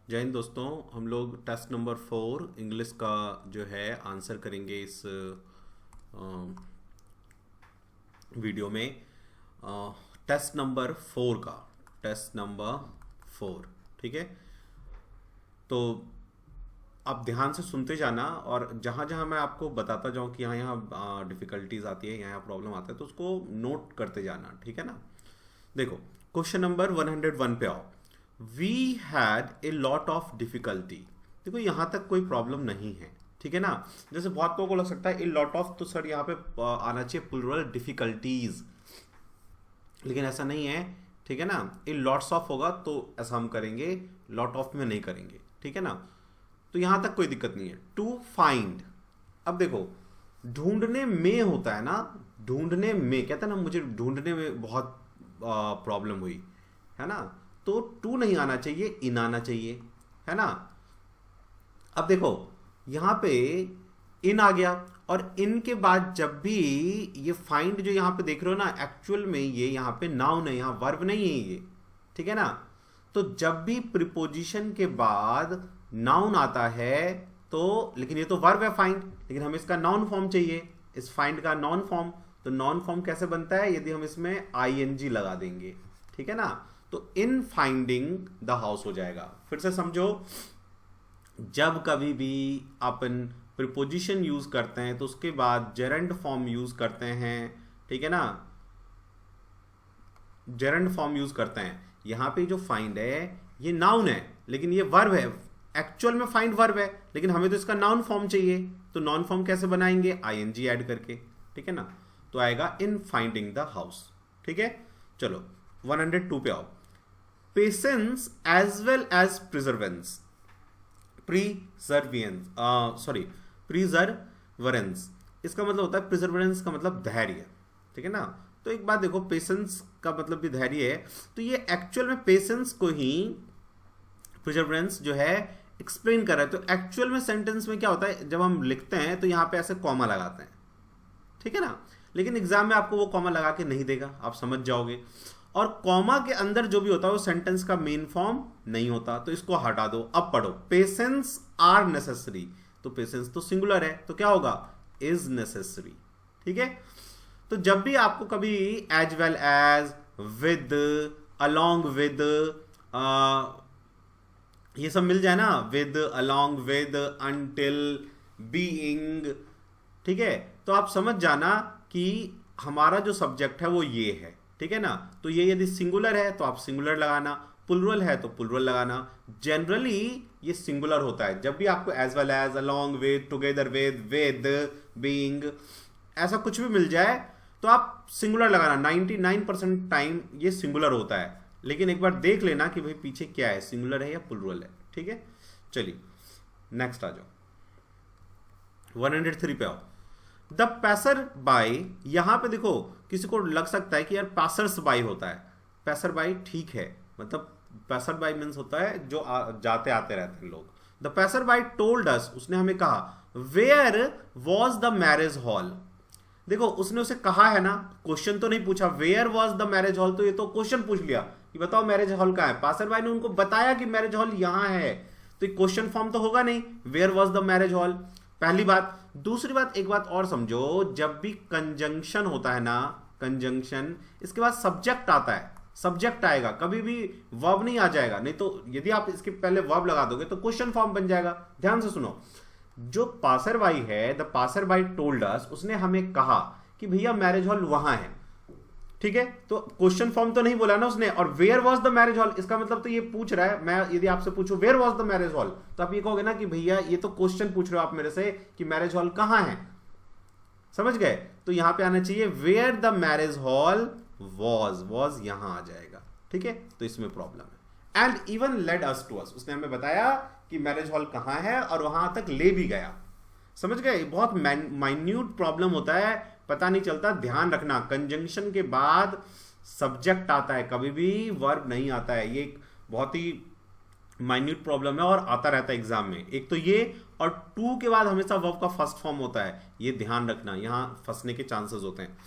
जय हिंद दोस्तों। हम लोग टेस्ट नंबर 4 इंग्लिश का जो है आंसर करेंगे इस वीडियो में। टेस्ट नंबर 4 का टेस्ट नंबर 4। ठीक है, तो आप ध्यान से सुनते जाना और जहाँ जहाँ मैं आपको बताता जाऊँ कि यहाँ यहाँ डिफ़िकल्टीज आती है, यहाँ यहाँ प्रॉब्लम आता है, तो उसको नोट करते जाना। ठीक है ना। देखो, क्वेश्चन नंबर 101 पे आओ। We had a lot of difficulty. देखो, यहाँ तक कोई प्रॉब्लम नहीं है। ठीक है ना। जैसे बहुत लोगों को लग सकता है ए लॉट ऑफ, तो सर यहाँ पे आना चाहिए प्लूरल डिफिकल्टीज, लेकिन ऐसा नहीं है। ठीक है ना। ए लॉट्स ऑफ होगा तो ऐसा हम करेंगे, लॉट ऑफ में नहीं करेंगे। ठीक है ना। तो यहाँ तक कोई दिक्कत नहीं है। टू फाइंड, अब देखो ढूंढने में होता है ना, ढूंढने में कहता है ना, मुझे ढूंढने में बहुत प्रॉब्लम हुई है ना, तो टू नहीं आना चाहिए, इन आना चाहिए, है ना। अब देखो यहां पे इन आ गया, और इन के बाद जब भी ये फाइंड जो यहां पे देख रहे हो ना, एक्चुअल में ये यहां पे नाउन है, यहां वर्ब नहीं है ये। ठीक है ना। तो जब भी प्रीपोजिशन के बाद नाउन आता है तो, लेकिन ये तो वर्ब है फाइंड, लेकिन हमें इसका नाउन फॉर्म चाहिए, इस फाइंड का नाउन फॉर्म। तो नाउन फॉर्म कैसे बनता है, यदि हम इसमें आईएनजी लगा देंगे। ठीक है ना। तो इन फाइंडिंग द हाउस हो जाएगा। फिर से समझो, जब कभी भी अपन प्रीपोजिशन यूज करते हैं तो उसके बाद जेरेंड फॉर्म यूज करते हैं। ठीक है ना, जेरेंड फॉर्म यूज करते हैं। यहां पे जो फाइंड है ये नाउन है, लेकिन ये वर्ब है। एक्चुअल में फाइंड वर्ब है, लेकिन हमें तो इसका नाउन फॉर्म चाहिए। तो नाउन फॉर्म कैसे बनाएंगे, आईएनजी ऐड करके। ठीक है ना। तो आएगा इन फाइंडिंग द हाउस। ठीक है, चलो 102 पे आओ। Patience as well as perseverance, perseverance, इसका मतलब होता है, प्रिजर्वेरेंस का मतलब धैर्य। ठीक है ना। तो एक बात देखो, पेशेंस का मतलब भी धैर्य है, तो ये एक्चुअल में पेशेंस को ही प्रिजर्वेरेंस जो है एक्सप्लेन कर रहा है। तो एक्चुअल में सेंटेंस में क्या होता है, जब हम लिखते हैं तो यहां पे ऐसे कॉमा लगाते हैं। ठीक है ना। लेकिन एग्जाम में आपको वो कॉमा लगा के नहीं देगा, आप समझ जाओगे। और कॉमा के अंदर जो भी होता है वो सेंटेंस का मेन फॉर्म नहीं होता, तो इसको हटा दो। अब पढ़ो, पेशेंस आर नेसेसरी, तो पेशेंस तो सिंगुलर है, तो क्या होगा, इज नेसेसरी। ठीक है। तो जब भी आपको कभी as well as, with, along with, ये सब मिल जाए ना, with, along with, until, being, ठीक है, तो आप समझ जाना कि हमारा जो सब्जेक्ट है वो ये है। ठीक है ना। तो ये यदि सिंगुलर है तो आप सिंगुलर लगाना, प्लुरल है तो प्लुरल लगाना। जनरली ये सिंगुलर होता है। जब भी आपको as well as, along with, together with, being, ऐसा कुछ भी मिल जाए तो आप सिंगुलर लगाना। 99% टाइम ये सिंगुलर होता है, लेकिन एक बार देख लेना कि भाई पीछे क्या है, सिंगुलर है या प्लुरल है। ठीक है, चलिए नेक्स्ट आ जाओ, 103 पे आओ। द पैसर बाई, यहां पे देखो किसी को लग सकता है कि यार पैसर्स बाई होता है। पैसर बाई ठीक है, मतलब पैसर बाई मीन्स होता है जो जाते आते रहते हैं लोग। The passer by told us, उसने हमें कहा, where was the marriage hall. देखो उसने उसे कहा है ना, क्वेश्चन तो नहीं पूछा where was the marriage hall, तो ये तो क्वेश्चन पूछ लिया कि बताओ मैरिज हॉल कहाँ है। पैसर बाई ने उनको बताया कि मैरिज हॉल यहां है, तो क्वेश्चन फॉर्म तो होगा नहीं, where was the marriage hall, पहली बात। दूसरी बात, एक बात और समझो, जब भी कंजंक्शन होता है ना, कंजंक्शन, इसके बाद सब्जेक्ट आता है, सब्जेक्ट आएगा, कभी भी वर्ब नहीं आ जाएगा। नहीं तो यदि आप इसके पहले वर्ब लगा दोगे तो क्वेश्चन फॉर्म बन जाएगा। ध्यान से सुनो, जो पासर बाई है, the passer by told us, उसने हमें कहा कि भैया मैरिज हॉल वहां है। ठीक है, तो क्वेश्चन फॉर्म तो नहीं बोला ना उसने। और where was the marriage hall, इसका मतलब तो ये पूछ रहा है, मैं यदि आपसे पूछूं where was the marriage hall, तो आप ये कहोगे ना कि भैया ये तो क्वेश्चन पूछ रहे हो आप मेरे से कि मैरिज हॉल कहां है। समझ गए। तो यहां पे आना चाहिए where the marriage hall was यहां आ जाएगा। ठीक है, तो इसमें प्रॉब्लम है। And even led us to us, उसने हमें बताया कि मैरिज हॉल कहां है और वहां तक ले भी गया। समझ गए। बहुत माइन्यूट प्रॉब्लम होता है, पता नहीं चलता। ध्यान रखना, कंजंक्शन के बाद सब्जेक्ट आता है, कभी भी वर्ब नहीं आता है। ये एक बहुत ही माइन्यूट प्रॉब्लम है और आता रहता है एग्जाम में। एक तो ये, और टू के बाद हमेशा वर्ब का फर्स्ट फॉर्म होता है, ये ध्यान रखना, यहां फंसने के चांसेस होते हैं।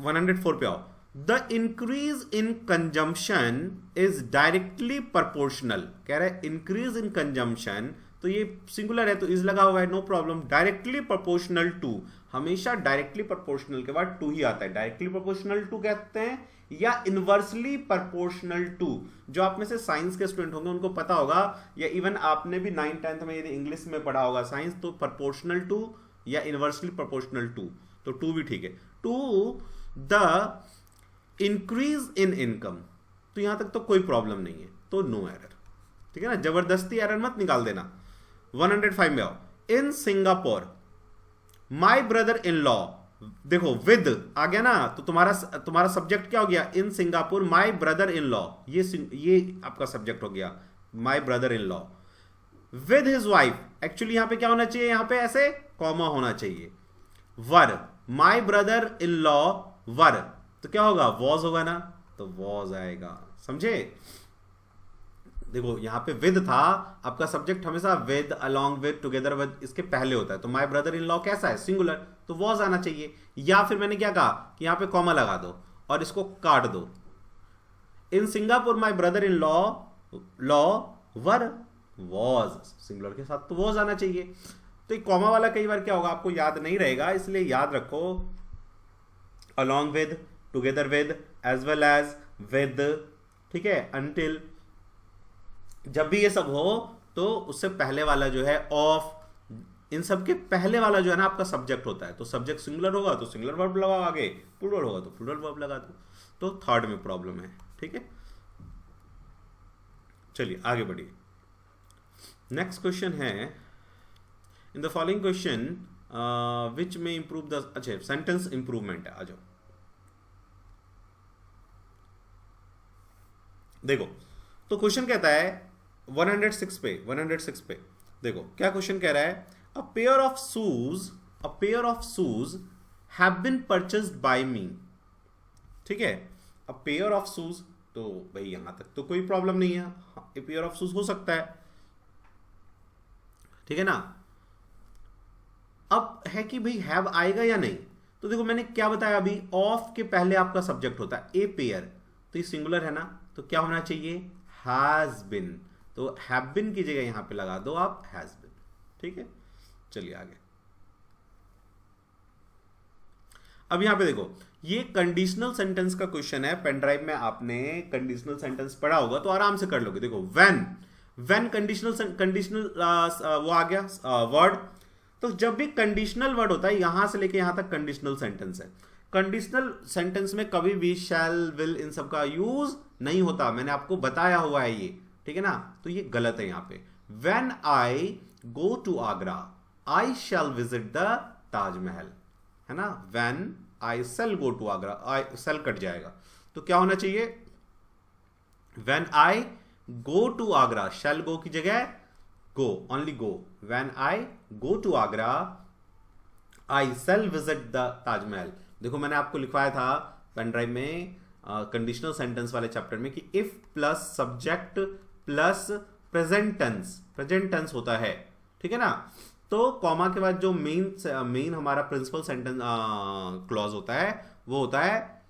104 पे आओ। The increase in consumption is directly proportional, कह रहा है इंक्रीज इन कंजम्पशन, तो ये सिंगुलर है तो इज लगा हुआ है, no problem. Directly proportional to, हमेशा डायरेक्टली प्रोपोर्शनल के बाद टू ही आता है, डायरेक्टली प्रोपोर्शनल टू कहते हैं या इनवर्सली प्रोपोर्शनल टू। जो आप में से साइंस के स्टूडेंट होंगे उनको पता होगा, या इवन आपने भी 9th-10th में यदि इंग्लिश में पढ़ा होगा साइंस, तो प्रोपोर्शनल टू या इनवर्सली प्रोपोर्शनल टू, तो टू भी ठीक है। To the increase in income, तो यहां तक तो कोई प्रॉब्लम नहीं है, तो नो एरर, ठीक है ना, जबरदस्ती एरर मत निकाल देना। 105 में आओ। In Singapore my brother in law, देखो विद आ गया ना, तो तुम्हारा सब्जेक्ट क्या हो गया, in Singapore my brother in law, ये आपका सब्जेक्ट हो गया, my brother in law. With his wife, actually यहां पे क्या होना चाहिए, यहां पे ऐसे कॉमा होना चाहिए। वर, माई ब्रदर इन लॉ वर, तो क्या होगा, वॉज होगा ना, तो वॉज आएगा, समझे। देखो यहां पे विद था, आपका सब्जेक्ट हमेशा with, along with, together with, इसके पहले होता है, तो माई ब्रदर इन लॉ कैसा है, सिंगुलर, तो वॉज आना चाहिए। या फिर मैंने क्या कहा कि यहां पे कॉमा लगा दो और इसको काट दो। In Singapore my brother in law were was, singular के साथ तो वॉज आना चाहिए। तो एक कॉमा वाला कई बार क्या होगा आपको याद नहीं रहेगा, इसलिए याद रखो along with, together with, as well as with, ठीक है, अनटिल, जब भी ये सब हो तो उससे पहले वाला जो है ऑफ, इन सब के पहले वाला जो है ना आपका सब्जेक्ट होता है, तो सब्जेक्ट सिंगुलर होगा तो सिंगुलर वर्ब लगाओ, आगे प्लूरल होगा तो प्लूरल वर्ब लगा दो। तो थर्ड में प्रॉब्लम है, ठीक है। चलिए आगे बढ़िए। नेक्स्ट क्वेश्चन है, इन द फॉलोइंग क्वेश्चन विच में इंप्रूव द, अच्छा सेंटेंस इंप्रूवमेंट है, आ जाओ। देखो तो क्वेश्चन कहता है 106 पे देखो क्या क्वेश्चन कह रहा है, a pair of shoes have been purchased by me, ठीक है, अ पेयर ऑफ शूज, तो भाई यहां तक तो कोई प्रॉब्लम नहीं है, ए पेयर ऑफ शूज हो सकता है, ठीक है ना। अब है कि भाई हैव आएगा या नहीं, तो देखो मैंने क्या बताया अभी, ऑफ के पहले आपका सब्जेक्ट होता है ए पेयर, तो ये सिंगुलर है ना, तो क्या होना चाहिए, हैज बिन, तो हैव बिन की जगह यहां पे लगा दो आप हैज बिन, ठीक है। चलिए आगे। अब यहां पे देखो ये कंडीशनल सेंटेंस का क्वेश्चन है, पेन ड्राइव में आपने कंडीशनल सेंटेंस पढ़ा होगा तो आराम से कर लोगे। देखो व्हेन कंडीशनल वो आ गया वर्ड, तो जब भी कंडीशनल वर्ड होता है यहां से लेके यहां तक कंडीशनल सेंटेंस है। कंडीशनल सेंटेंस में कभी भी शैल, विल, इन सब का यूज नहीं होता, मैंने आपको बताया हुआ है ये, ठीक है ना, तो ये गलत है यहां पे। When I go to Agra I shall visit the Taj Mahal, है ना, when I shall go to Agra, I shall cut जाएगा, तो क्या होना चाहिए, when I go to Agra, shall go की जगह go, only go, when I go to Agra I shall visit the Taj Mahal. देखो मैंने आपको लिखवाया था पेन ड्राइव में कंडीशनल सेंटेंस वाले चैप्टर में कि if plus subject plus present tense होता है, ठीक है ना, तो कॉमा के बाद जो मेन हमारा प्रिंसिपल सेंटेंस क्लॉज होता है वो होता है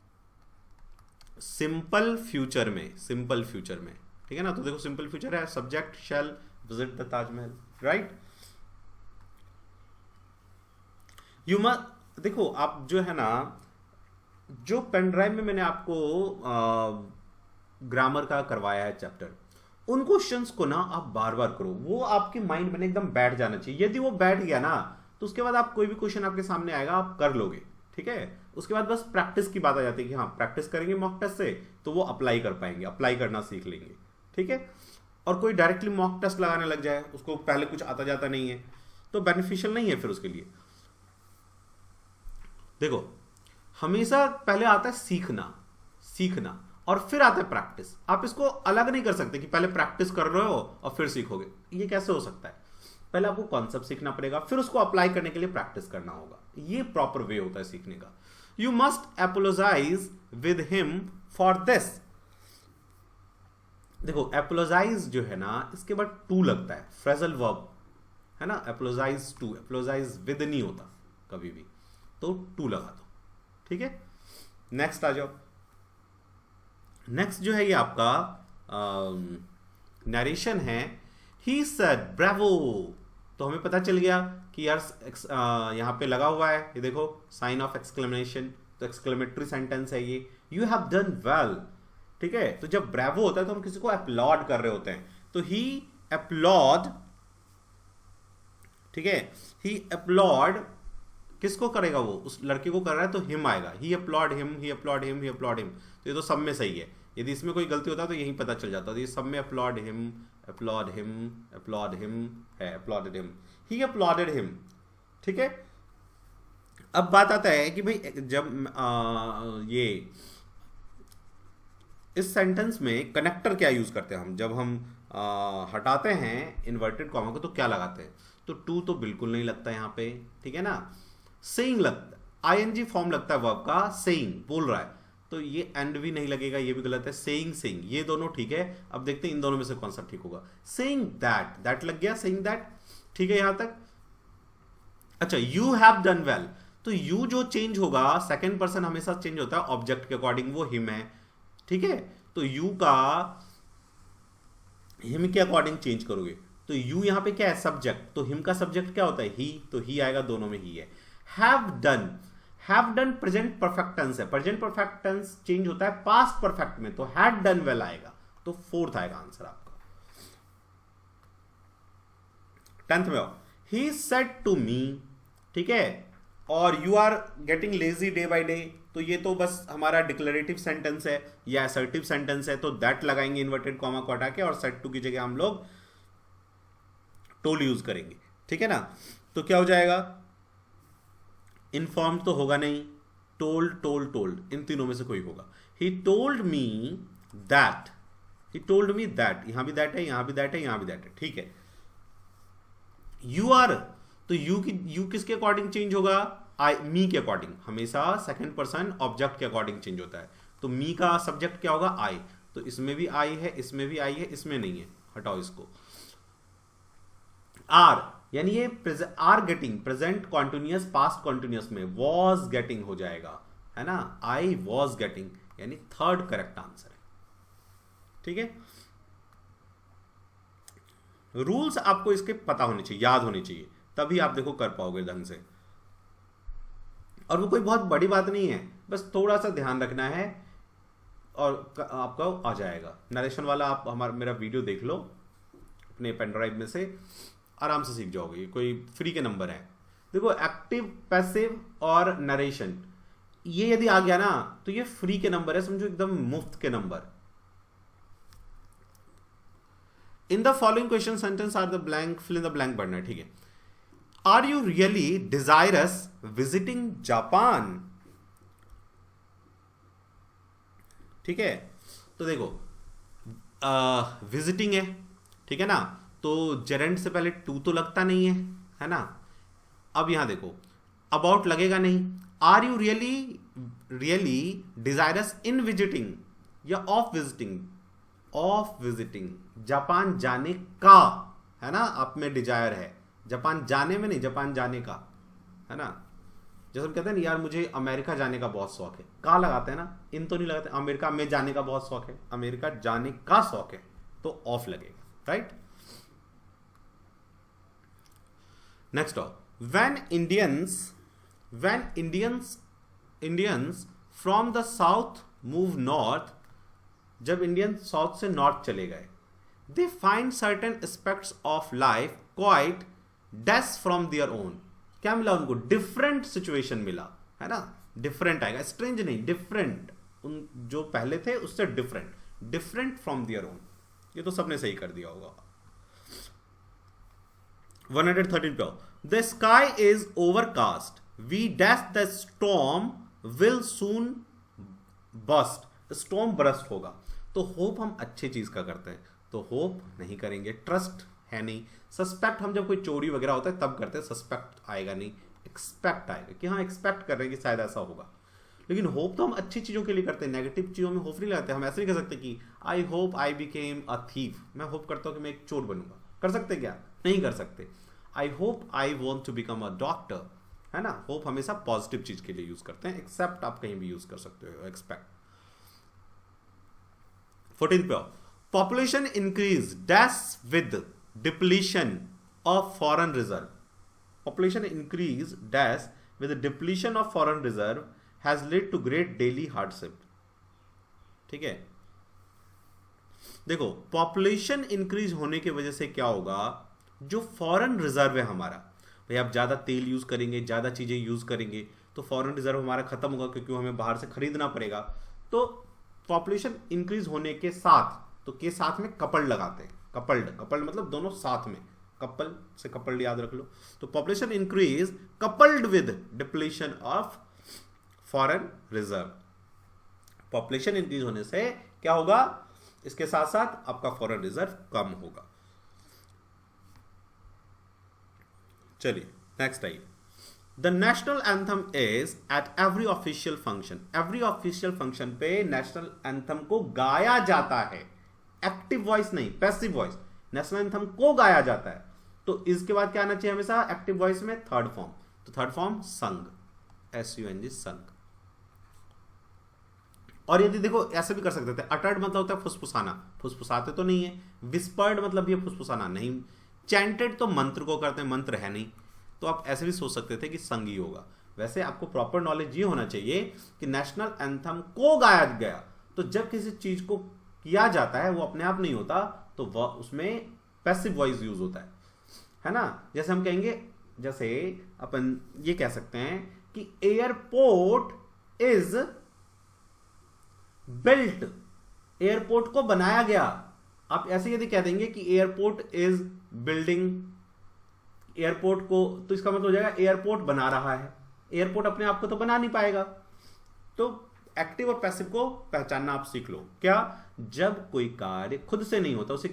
सिंपल फ्यूचर में, ठीक है ना। तो देखो सिंपल फ्यूचर है, subject shell visit the Taj Mahal, right. You must, देखो आप जो है ना, जो पेन ड्राइव में मैंने आपको ग्रामर का करवाया है चैप्टर, उन क्वेश्चंस को ना आप बार बार करो, वो आपके माइंड में एकदम बैठ जाना चाहिए। यदि वो बैठ गया ना तो उसके बाद आप कोई भी क्वेश्चन आपके सामने आएगा आप कर लोगे, ठीक है। उसके बाद बस प्रैक्टिस की बात आ जाती है कि हाँ प्रैक्टिस करेंगे मॉक टेस्ट से तो वो अप्लाई कर पाएंगे, अप्लाई करना सीख लेंगे, ठीक है। और कोई डायरेक्टली मॉक टेस्ट लगाने लग जाए, उसको पहले कुछ आता जाता नहीं है, तो बेनिफिशियल नहीं है फिर उसके लिए। देखो हमेशा पहले आता है सीखना और फिर आता है प्रैक्टिस। आप इसको अलग नहीं कर सकते कि पहले प्रैक्टिस कर रहे हो और फिर सीखोगे, ये कैसे हो सकता है। पहले आपको कॉन्सेप्ट सीखना पड़ेगा, फिर उसको अप्लाई करने के लिए प्रैक्टिस करना होगा, ये प्रॉपर वे होता है सीखने का। You must apologise with him for this. देखो एपोलोजाइज जो है ना, इसके बाद टू लगता है, फ्रेजल वर्ब है ना, एपोलोजाइज टू, एपोलोजाइज विद नहीं होता कभी भी, तो टू लगा दो, ठीक है। नेक्स्ट आ जाओ। नेक्स्ट जो है ये आपका नरेशन है। ही सेड ब्रावो, तो हमें पता चल गया कि यार यहाँ पे लगा हुआ है, ये देखो साइन ऑफ एक्सक्लेमेशन, तो एक्सक्लेमेटरी सेंटेंस है ये। यू हैव डन वेल, ठीक है। तो जब ब्रावो होता है तो हम किसी को अपलॉड कर रहे होते हैं, तो ही अपलॉड, ठीक है, ही अपलॉड किसको करेगा, वो उस लड़के को कर रहा है तो हिम आएगा, ही अपलॉड हिम, ही अपलॉड हिम, ही अपलॉड हिम। तो ये तो सब में सही है, यदि इसमें कोई गलती होता तो यही पता चल जाता। तो ये सब में applaud him, applaud him, applaud him है, applauded him, he applauded him, ठीक है। अब बात आता है कि भाई जब ये इस सेंटेंस में कनेक्टर क्या यूज करते हैं हम, जब हम हटाते हैं इन्वर्टेड कॉमा को तो क्या लगाते हैं, तो टू तो बिल्कुल नहीं लगता यहाँ पे, ठीक है ना। सेइंग लगता, आईएनजी फॉर्म लगता है वर्ब का, सेइंग बोल रहा है, तो ये एंड भी नहीं लगेगा, ये भी गलत है। सेइंग सेइंग ये दोनों ठीक है। अब देखते हैं इन दोनों में से कौन सा ठीक होगा। सेइंग दैट, दैट लग गया, सेइंग दैट, ठीक है यहां तक। अच्छा, यू हैव डन वेल, तो यू जो चेंज होगा, सेकंड पर्सन हमेशा चेंज होता है ऑब्जेक्ट के अकॉर्डिंग, वो हिम है, ठीक है। तो यू का हिम के अकॉर्डिंग चेंज करोगे, तो यू यहां पे क्या है, सब्जेक्ट, तो हिम का सब्जेक्ट क्या होता है, ही, तो ही आएगा, दोनों में ही है। Have done, have done present perfect tense है, प्रेजेंट परफेक्ट टेंस चेंज होता है पास्ट परफेक्ट में, तो हैड डन वेल आएगा, तो फोर्थ आएगा आंसर आपका। 10th में आओ, ही सेड टू मी, ठीक है, और you are getting lazy day by day, तो ये तो बस हमारा डिक्लेरेटिव सेंटेंस है या असर्टिव सेंटेंस है, तो दैट लगाएंगे इन्वर्टेड कॉमा को हटा के, और सेड टू की जगह हम लोग टोल यूज करेंगे, ठीक है ना। तो क्या हो जाएगा, इन्फॉर्म तो होगा नहीं, टोल्ड, टोल्ड, टोल्ड, इन तीनों में से कोई होगा। He told me that, he told me that, यहां भी दैट है, यहां भी दैट है, यहां भी दैट है, ठीक है। यू आर, तो यू किसके अकॉर्डिंग चेंज होगा, आई, मी के अकॉर्डिंग, हमेशा सेकंड पर्सन ऑब्जेक्ट के अकॉर्डिंग चेंज होता है। तो मी का सब्जेक्ट क्या होगा, आई, तो इसमें भी आई है, इसमें भी आई है, इसमें नहीं है, हटाओ इसको। आर, यानी ये are getting, present continuous past continuous में वॉज गेटिंग हो जाएगा, है ना, आई वॉज गेटिंग, यानी थर्ड करेक्ट आंसर है, ठीक है। रूल्स आपको इसके पता होने चाहिए, याद होने चाहिए, तभी आप देखो कर पाओगे ढंग से। और वो कोई बहुत बड़ी बात नहीं है, बस थोड़ा सा ध्यान रखना है और आपका आ जाएगा। नरेशन वाला आप मेरा वीडियो देख लो अपने पेन ड्राइव में से, आराम से सीख जाओगे, कोई फ्री के नंबर है। देखो एक्टिव, पैसिव और नरेशन, ये यदि आ गया ना तो ये फ्री के नंबर है, समझो एकदम मुफ्त के नंबर। In the following question sentence are the blank, fill in the blank पढ़ना है, ठीक है। Are you really desirous visiting Japan, ठीक है। तो देखो विजिटिंग है, ठीक है ना, तो जेरेंट से पहले टू तो लगता नहीं है ना। अब यहां देखो अबाउट लगेगा नहीं। Are you really, really desirous in visiting या of visiting, of visiting, Japan जाने का, है ना, आप में डिजायर है, जापान जाने में नहीं, जापान जाने का, है ना। जैसे हम कहते हैं ना यार मुझे अमेरिका जाने का बहुत शौक है, का लगाते हैं ना, इन तो नहीं लगाते। अमेरिका में जाने का बहुत शौक है, अमेरिका जाने का शौक है, तो ऑफ लगेगा, right. Next of, when Indians from the south move north, जब इंडियन साउथ से नॉर्थ चले गए, they find certain aspects of life quite dash from their own, क्या मिला उनको, डिफरेंट सिचुएशन मिला, है ना, डिफरेंट आएगा, स्ट्रेंज नहीं, डिफरेंट, उन जो पहले थे उससे different, different from their own, ये तो सबने सही कर दिया होगा। 113 पे, the sky is overcast, we dash the storm will soon burst, storm burst होगा। तो होप हम अच्छी चीज का करते हैं, तो होप नहीं करेंगे, ट्रस्ट है नहीं। सस्पेक्ट हम जब कोई चोरी वगैरह होता है तब करते हैं, सस्पेक्ट आएगा नहीं, एक्सपेक्ट आएगा कि हाँ एक्सपेक्ट कर रहे हैं कि शायद ऐसा होगा। लेकिन होप तो हम अच्छी चीजों के लिए करते हैं, नेगेटिव चीजों में होप नहीं लगाते। हम ऐसे नहीं कर सकते कि आई hope I became a thief, मैं होप करता हूं कि मैं एक चोर बनूंगा, कर सकते क्या, नहीं कर सकते। I hope I want to become a doctor, है ना, होप हमेशा पॉजिटिव चीज के लिए यूज करते हैं। एक्सेप्ट आप कहीं भी यूज कर सकते हो, एक्सपेक्ट। 14 पे आओ। Population increase dash with depletion of foreign reserve. Population increase dash with depletion of foreign reserve has led to great daily hardship. ठीक है, देखो पॉपुलेशन इंक्रीज होने की वजह से क्या होगा, जो फॉरेन रिजर्व है हमारा, भाई आप ज्यादा तेल यूज करेंगे, ज्यादा चीजें यूज करेंगे तो फॉरेन रिजर्व हमारा खत्म होगा, क्योंकि हमें बाहर से खरीदना पड़ेगा। तो पॉपुलेशन इंक्रीज होने के साथ, तो के साथ में कपल्ड लगाते हैं, कपल्ड मतलब दोनों साथ में, कपल से कपल्ड याद रख लो। तो population increase coupled with depletion of foreign reserve. Population increase होने से क्या होगा, इसके साथ साथ आपका फॉरेन रिजर्व कम होगा। चलिए नेक्स्ट आइए। The national anthem is at every official function. Every official function पे नेशनल एंथम को गाया जाता है, एक्टिव वॉइस नहीं, पैसिव वॉइस। नेशनल एंथम को गाया जाता है, तो इसके बाद क्या आना चाहिए हमेशा एक्टिव वॉइस में, थर्ड फॉर्म। तो थर्ड फॉर्म संग, SUNG संग। और यदि देखो ऐसे भी कर सकते थे, अटर्ड मतलब होता है फुसफुसाना, फुसफुसाते तो नहीं है। विस्पर्ड मतलब ये फुसफुसाना नहीं। चैंटेड तो मंत्र को करते हैं, मंत्र है नहीं, तो आप ऐसे भी सोच सकते थे कि संगी होगा। वैसे आपको प्रॉपर नॉलेज ये होना चाहिए कि नेशनल एंथम को गाया गया, तो जब किसी चीज को किया जाता है वो अपने आप नहीं होता, तो वह उसमें पैसिव वॉइस यूज होता है ना। जैसे हम कहेंगे, जैसे अपन ये कह सकते हैं कि एयरपोर्ट इज बिल्ट, एयरपोर्ट को बनाया गया। आप ऐसे यदि कह देंगे कि एयरपोर्ट इज बिल्डिंग एयरपोर्ट को, तो इसका मतलब हो जाएगा एयरपोर्ट बना रहा है। एयरपोर्ट अपने आप को तो बना नहीं पाएगा। तो एक्टिव और पैसिव को पहचानना आप सीख लो। क्या, जब कोई कार्य खुद से नहीं होता, उसे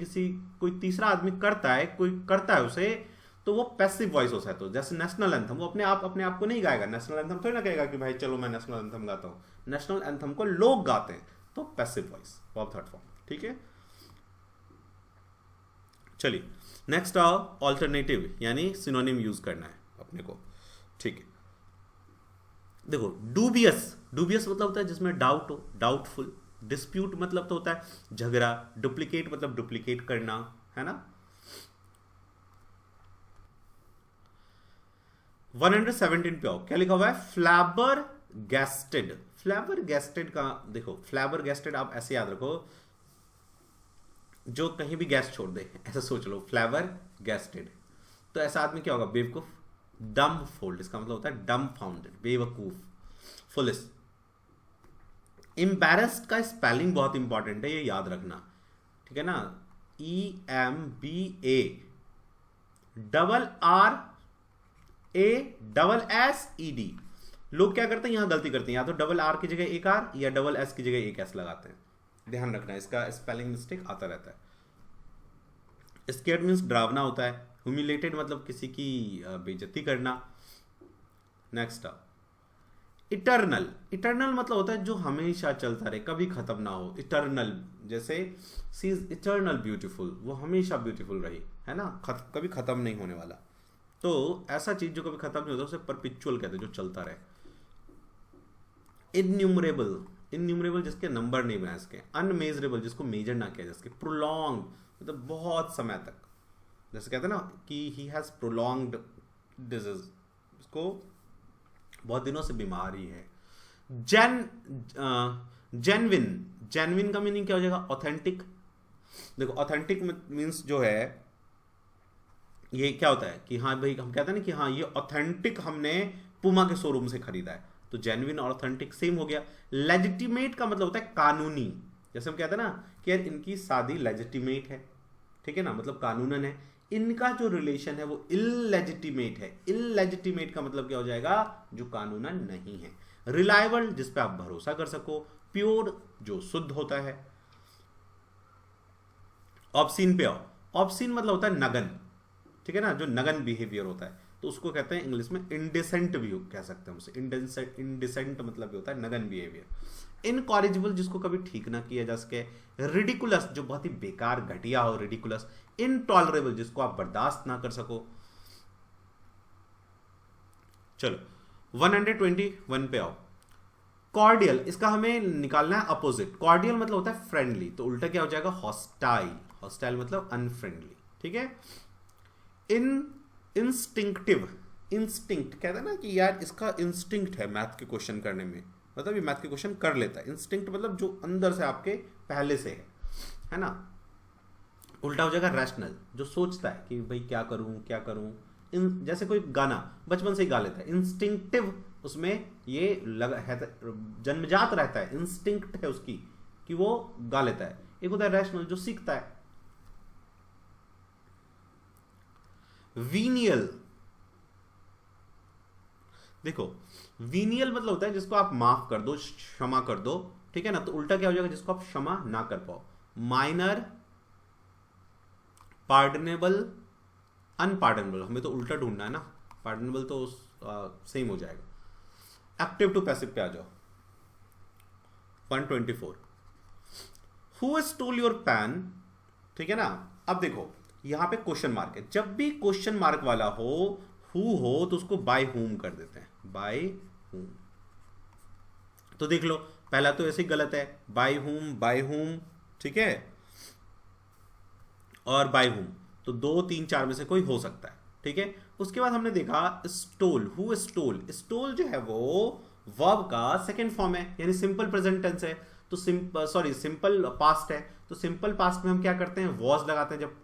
कोई तीसरा आदमी करता है, कोई करता है उसे, तो वो पैसिव वॉइस होता है। तो जैसे नेशनल एंथम, वो अपने आप को नहीं गाएगा। नेशनल एंथम थोड़ी ना कहेगा कि भाई चलो मैं नेशनल एंथम गाता हूं। नेशनल एंथम को लोग गाते हैं, तो passive voice, verb third form. ठीक है, चलिए नेक्स्ट आओ, ऑल्टरनेटिव यानी सिनोनिम यूज करना है अपने को। ठीक है, देखो डूबियस, डूबियस मतलब होता है जिसमें डाउट हो, डाउटफुल। डिस्प्यूट मतलब तो होता है झगड़ा। डुप्लीकेट मतलब डुप्लीकेट करना, है ना। 117 पे आओ, क्या लिखा हुआ है, फ्लैबर गैस्टेड। फ्लैबर गैस्टेड का देखो, फ्लैबर गैस्टेड आप ऐसे याद रखो, जो कहीं भी गैस छोड़ दे, ऐसा सोच लो, फ्लैबर गैस्टेड। तो ऐसा आदमी क्या होगा, बेवकूफ, डम फोल्ड, इसका मतलब होता है डम फाउंडेड, बेवकूफ, फुलिस। एम्बैरेस्ड का स्पेलिंग बहुत इंपॉर्टेंट है, ये याद रखना, ठीक है ना। EMBA double RASSED। लोग क्या करते हैं, यहां गलती करते हैं, या तो डबल R की जगह एक R या डबल S की जगह एक S लगाते हैं। ध्यान रखना, इसका स्पेलिंग मिस्टेक आता रहता है। स्केर्ड मीन्स डरावना होता है। ह्यूमिलेटेड मतलब किसी की बेइज्जती करना। नेक्स्ट इटर्नल, इटर्नल मतलब होता है जो हमेशा चलता रहे, कभी खत्म ना हो। इटर्नल जैसे सी इज इटर्नल ब्यूटीफुल, वो हमेशा ब्यूटीफुल रही, है ना, कभी खत्म नहीं होने वाला। तो ऐसा चीज जो कभी खत्म नहीं होता उसे परपिचुअल कहते हैं, जो चलता रहे। इनन्यूमरेबल, इनन्यूमरेबल जिसके नंबर नहीं बना इसके। अनमेजरेबल जिसको मेजर ना किया जा सके। प्रोलॉन्ग मतलब बहुत समय तक, जैसे कहते हैं ना कि ही हैज प्रोलॉन्ग्ड डिजीज, इसको बहुत दिनों से बीमारी है। जेन्युइन, जेन्युइन का मीनिंग क्या हो जाएगा, ऑथेंटिक। देखो ऑथेंटिक मीन्स जो है ये क्या होता है कि हाँ भाई, हम कहते हैं ना कि हाँ ये ऑथेंटिक हमने पुमा के शोरूम से खरीदा है, तो जेन्युइन और ऑथेंटिक सेम हो गया। लेजिटिमेट का मतलब होता है कानूनी, जैसे हम कहते हैं ना कि यार इनकी शादी लेजिटिमेट है, ठीक है ना, मतलब कानूनन है। इनका जो रिलेशन है वो इललेजिटिमेट है। इललेजिटिमेट का मतलब क्या हो जाएगा, जो कानूनन नहीं है। रिलायबल जिस पे आप भरोसा कर सको। प्योर जो शुद्ध होता है। ऑब्सीन पे आओ, ऑब्सीन मतलब होता है नगन, ठीक है ना, जो नगन बिहेवियर होता है, तो उसको कहते हैं इंग्लिश में इंडिसेंट भी कह सकते हैं उसे। इंडिसेंट मतलब होता है नगन बिहेवियर। इनकॉरिजिबल जिसको कभी ठीक ना किया जा सके। रिडिकुलस जो बहुत ही बेकार घटिया हो, रिडिकुलस। इनटॉलरेबल जिसको आप बर्दाश्त ना कर सको। चलो 121 पे आओ। कॉर्डियल, इसका हमें निकालना है अपोजिट। कॉर्डियल मतलब होता है फ्रेंडली, तो उल्टा क्या हो जाएगा, हॉस्टाइल। हॉस्टाइल मतलब अनफ्रेंडली, ठीक है। इंस्टिंक्टिव, इंस्टिंक्ट कहते हैं ना कि यार इसका इंस्टिंक्ट है मैथ के क्वेश्चन करने में, मतलब ये मैथ के क्वेश्चन कर लेता है। इंस्टिंक्ट मतलब जो अंदर से आपके पहले से है ना। उल्टा हो जाएगा रैशनल, जो सोचता है कि भाई क्या करूं क्या करूं। जैसे कोई गाना बचपन से ही गा लेता है, इंस्टिंक्टिव, उसमें ये जन्मजात रहता है, इंस्टिंक्ट है उसकी कि वो गा लेता है। एक होता है रैशनल, जो सीखता है। वीनियल, देखो वीनियल मतलब होता है जिसको आप माफ कर दो, क्षमा कर दो, ठीक है ना। तो उल्टा क्या हो जाएगा, जिसको आप क्षमा ना कर पाओ। माइनर, पार्डनेबल, अनपार्डनेबल, हमें तो उल्टा ढूंढना है ना, पार्डनेबल तो सेम हो जाएगा। एक्टिव टू पैसिव पे आ जाओ। 124, हु स्टोल योर पेन, ठीक है ना। अब देखो यहां पे क्वेश्चन मार्क है, जब भी क्वेश्चन मार्क वाला हो, हु हो, तो उसको बाय हुम कर देते हैं, बाय हुम। तो देख लो पहला तो ऐसे ही गलत है, बाय हुम, ठीक है, और बाय हुम, तो 2, 3, 4 में से कोई हो सकता है, ठीक है। उसके बाद हमने देखा स्टोल, हु स्टोल। स्टोल जो है वो वर्ब का सेकंड फॉर्म है, यानी सिंपल प्रेजेंट टेंस है। तो सिंपल पास्ट है, तो सिंपल पास्ट में हम क्या करते हैं, वॉज लगाते हैं जब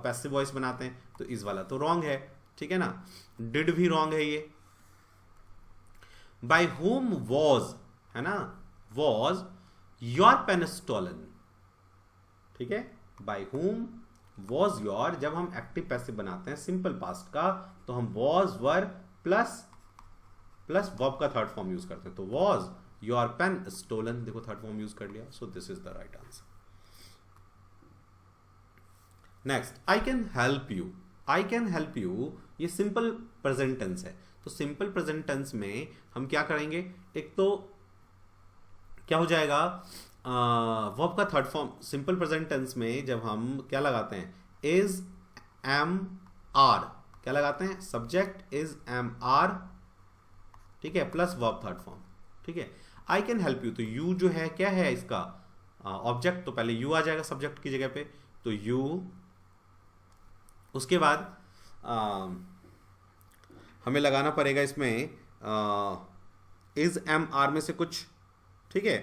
पैसिव वॉइस बनाते हैं। तो इस वाला तो रॉन्ग है, ठीक है ना। डिड भी रॉन्ग है ये। बाय होम वॉज, है ना, वॉज योर पेन स्टोलन, ठीक है। बाय होम वॉज योर, जब हम एक्टिव पैसिव बनाते हैं सिंपल पास्ट का, तो हम वॉज, वर प्लस वर्ब का थर्ड फॉर्म यूज करते हैं। तो वॉज योर पेन स्टोलन, देखो थर्ड फॉर्म यूज कर लिया, so this is the right answer. Next, I can help you. I can help you ये सिंपल प्रेजेंट टेंस है, तो सिंपल प्रेजेंट टेंस में हम क्या करेंगे, एक तो क्या हो जाएगा, वर्ब का third form. Simple present tense में जब हम क्या लगाते हैं, इज, एम, आर, क्या लगाते हैं, सब्जेक्ट इज, एम, आर, ठीक है, प्लस वर्ब थर्ड फॉर्म, ठीक है। आई कैन हेल्प यू, तो यू जो है क्या है इसका ऑब्जेक्ट, तो पहले यू आ जाएगा सब्जेक्ट की जगह पे, तो यू। उसके बाद हमें लगाना पड़ेगा इसमें इज, एम, आर में से कुछ, ठीक है।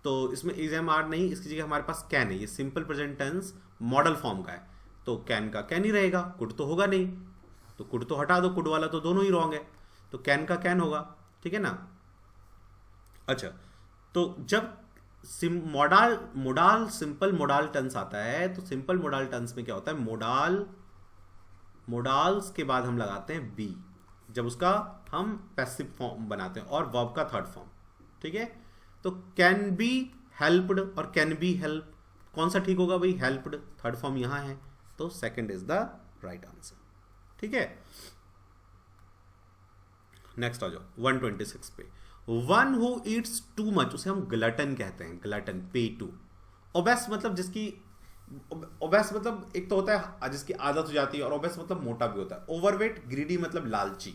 तो इसमें इज, एम, आर नहीं, इसकी जगह हमारे पास कैन है। ये simple present tense modal form का है, तो कैन का कैन ही रहेगा, कुड तो होगा नहीं, तो कुड तो हटा दो, कुड वाला तो दोनों ही रॉन्ग है, तो कैन का कैन होगा, ठीक है ना। अच्छा, तो जब मोडाल सिंपल मोडाल टेंस आता है, तो सिंपल मोडाल टेंस में क्या होता है, मोडाल्स के बाद हम लगाते हैं बी, जब उसका हम पैसिव फॉर्म बनाते हैं, और वर्ब का थर्ड फॉर्म, ठीक है। तो कैन बी हेल्प्ड और कैन बी हेल्प, कौन सा ठीक होगा भाई, हेल्प्ड, थर्ड फॉर्म यहां है, तो second is the right answer, ठीक है। नेक्स्ट आ जाओ 126 पे। One who Yeats too much, उसे हम ग्लटन कहते हैं, ग्लटन, पे टू। ओबेस मतलब जिसकी, ओबेस मतलब एक तो होता है जिसकी आदत हो जाती है, और ओबेस मतलब मोटा भी होता है। ओवरवेट, ग्रीडी मतलब लालची।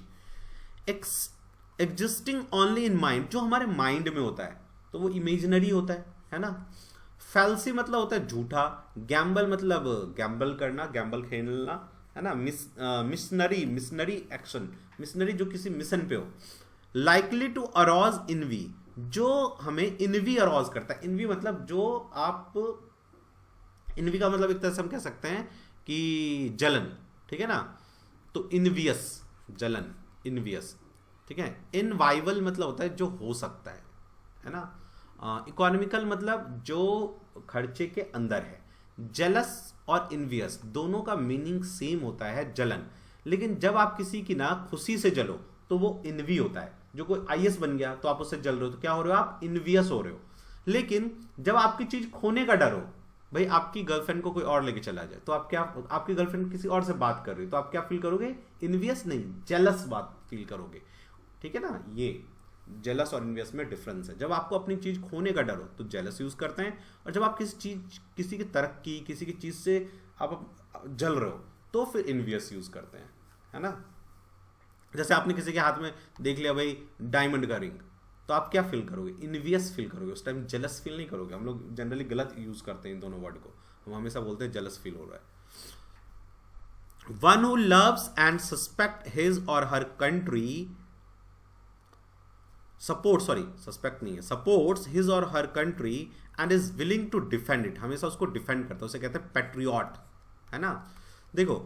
एग्जिस्टिंग ओनली इन माइंड, जो हमारे माइंड में होता है तो वो इमेजिनरी होता है ना। फैल्सी मतलब होता है झूठा। गैम्बल मतलब गैम्बल करना, गैम्बल खेलना, है ना। मिशनरी एक्शन, मिशनरी जो किसी मिशन पे हो। लाइकली टू अरोज इनवी, जो हमें इनवी अरोज करता है। इनवी मतलब जो आप, इनवी का मतलब एक तरह से हम कह सकते हैं कि जलन, ठीक है ना। तो इनवियस, जलन, इनवियस, ठीक है। इनवाइवल मतलब होता है जो हो सकता है ना। इकोनॉमिकल मतलब जो खर्चे के अंदर है। जेलस और इनवियस दोनों का मीनिंग सेम होता है, जलन। लेकिन जब आप किसी की ना खुशी से जलो तो वो इनवी होता है। जो कोई आईएएस बन गया तो आप उससे जल रहे हो, तो क्या हो रहे हो आप, इनवियस हो रहे हो। लेकिन जब आपकी चीज खोने का डर हो, भाई आपकी गर्लफ्रेंड को कोई और लेके चला जाए, तो आप क्या, आपकी गर्लफ्रेंड किसी और से बात कर रही है, तो आप क्या फील करोगे, इनवियस नहीं, जेलस बात फील करोगे, ठीक है ना। ये जेलस और इनवियस में डिफरेंस है। जब आपको अपनी चीज खोने का डर हो तो जेलस यूज करते हैं, और जब आप किसी की तरक्की, किसी की चीज से आप जल रहे हो तो फिर इनवियस यूज करते हैं, है ना। जैसे आपने किसी के हाथ में देख लिया भाई डायमंड का रिंग, तो आप क्या फील करोगे? इनवियस फील करोगे, उस टाइम जेलस फील नहीं करोगे। हम लोग जनरली गलत यूज करते हैं इन दोनों वर्ड को, हम हमेशा बोलते हैं जेलस फील हो रहा है। One who loves and suspect his और हर कंट्री, सस्पेक्ट नहीं है, सपोर्ट्स हिज और her country and is willing to defend it, हमेशा उसको डिफेंड करता है, उसे कहते हैं पैट्रियट, है ना। देखो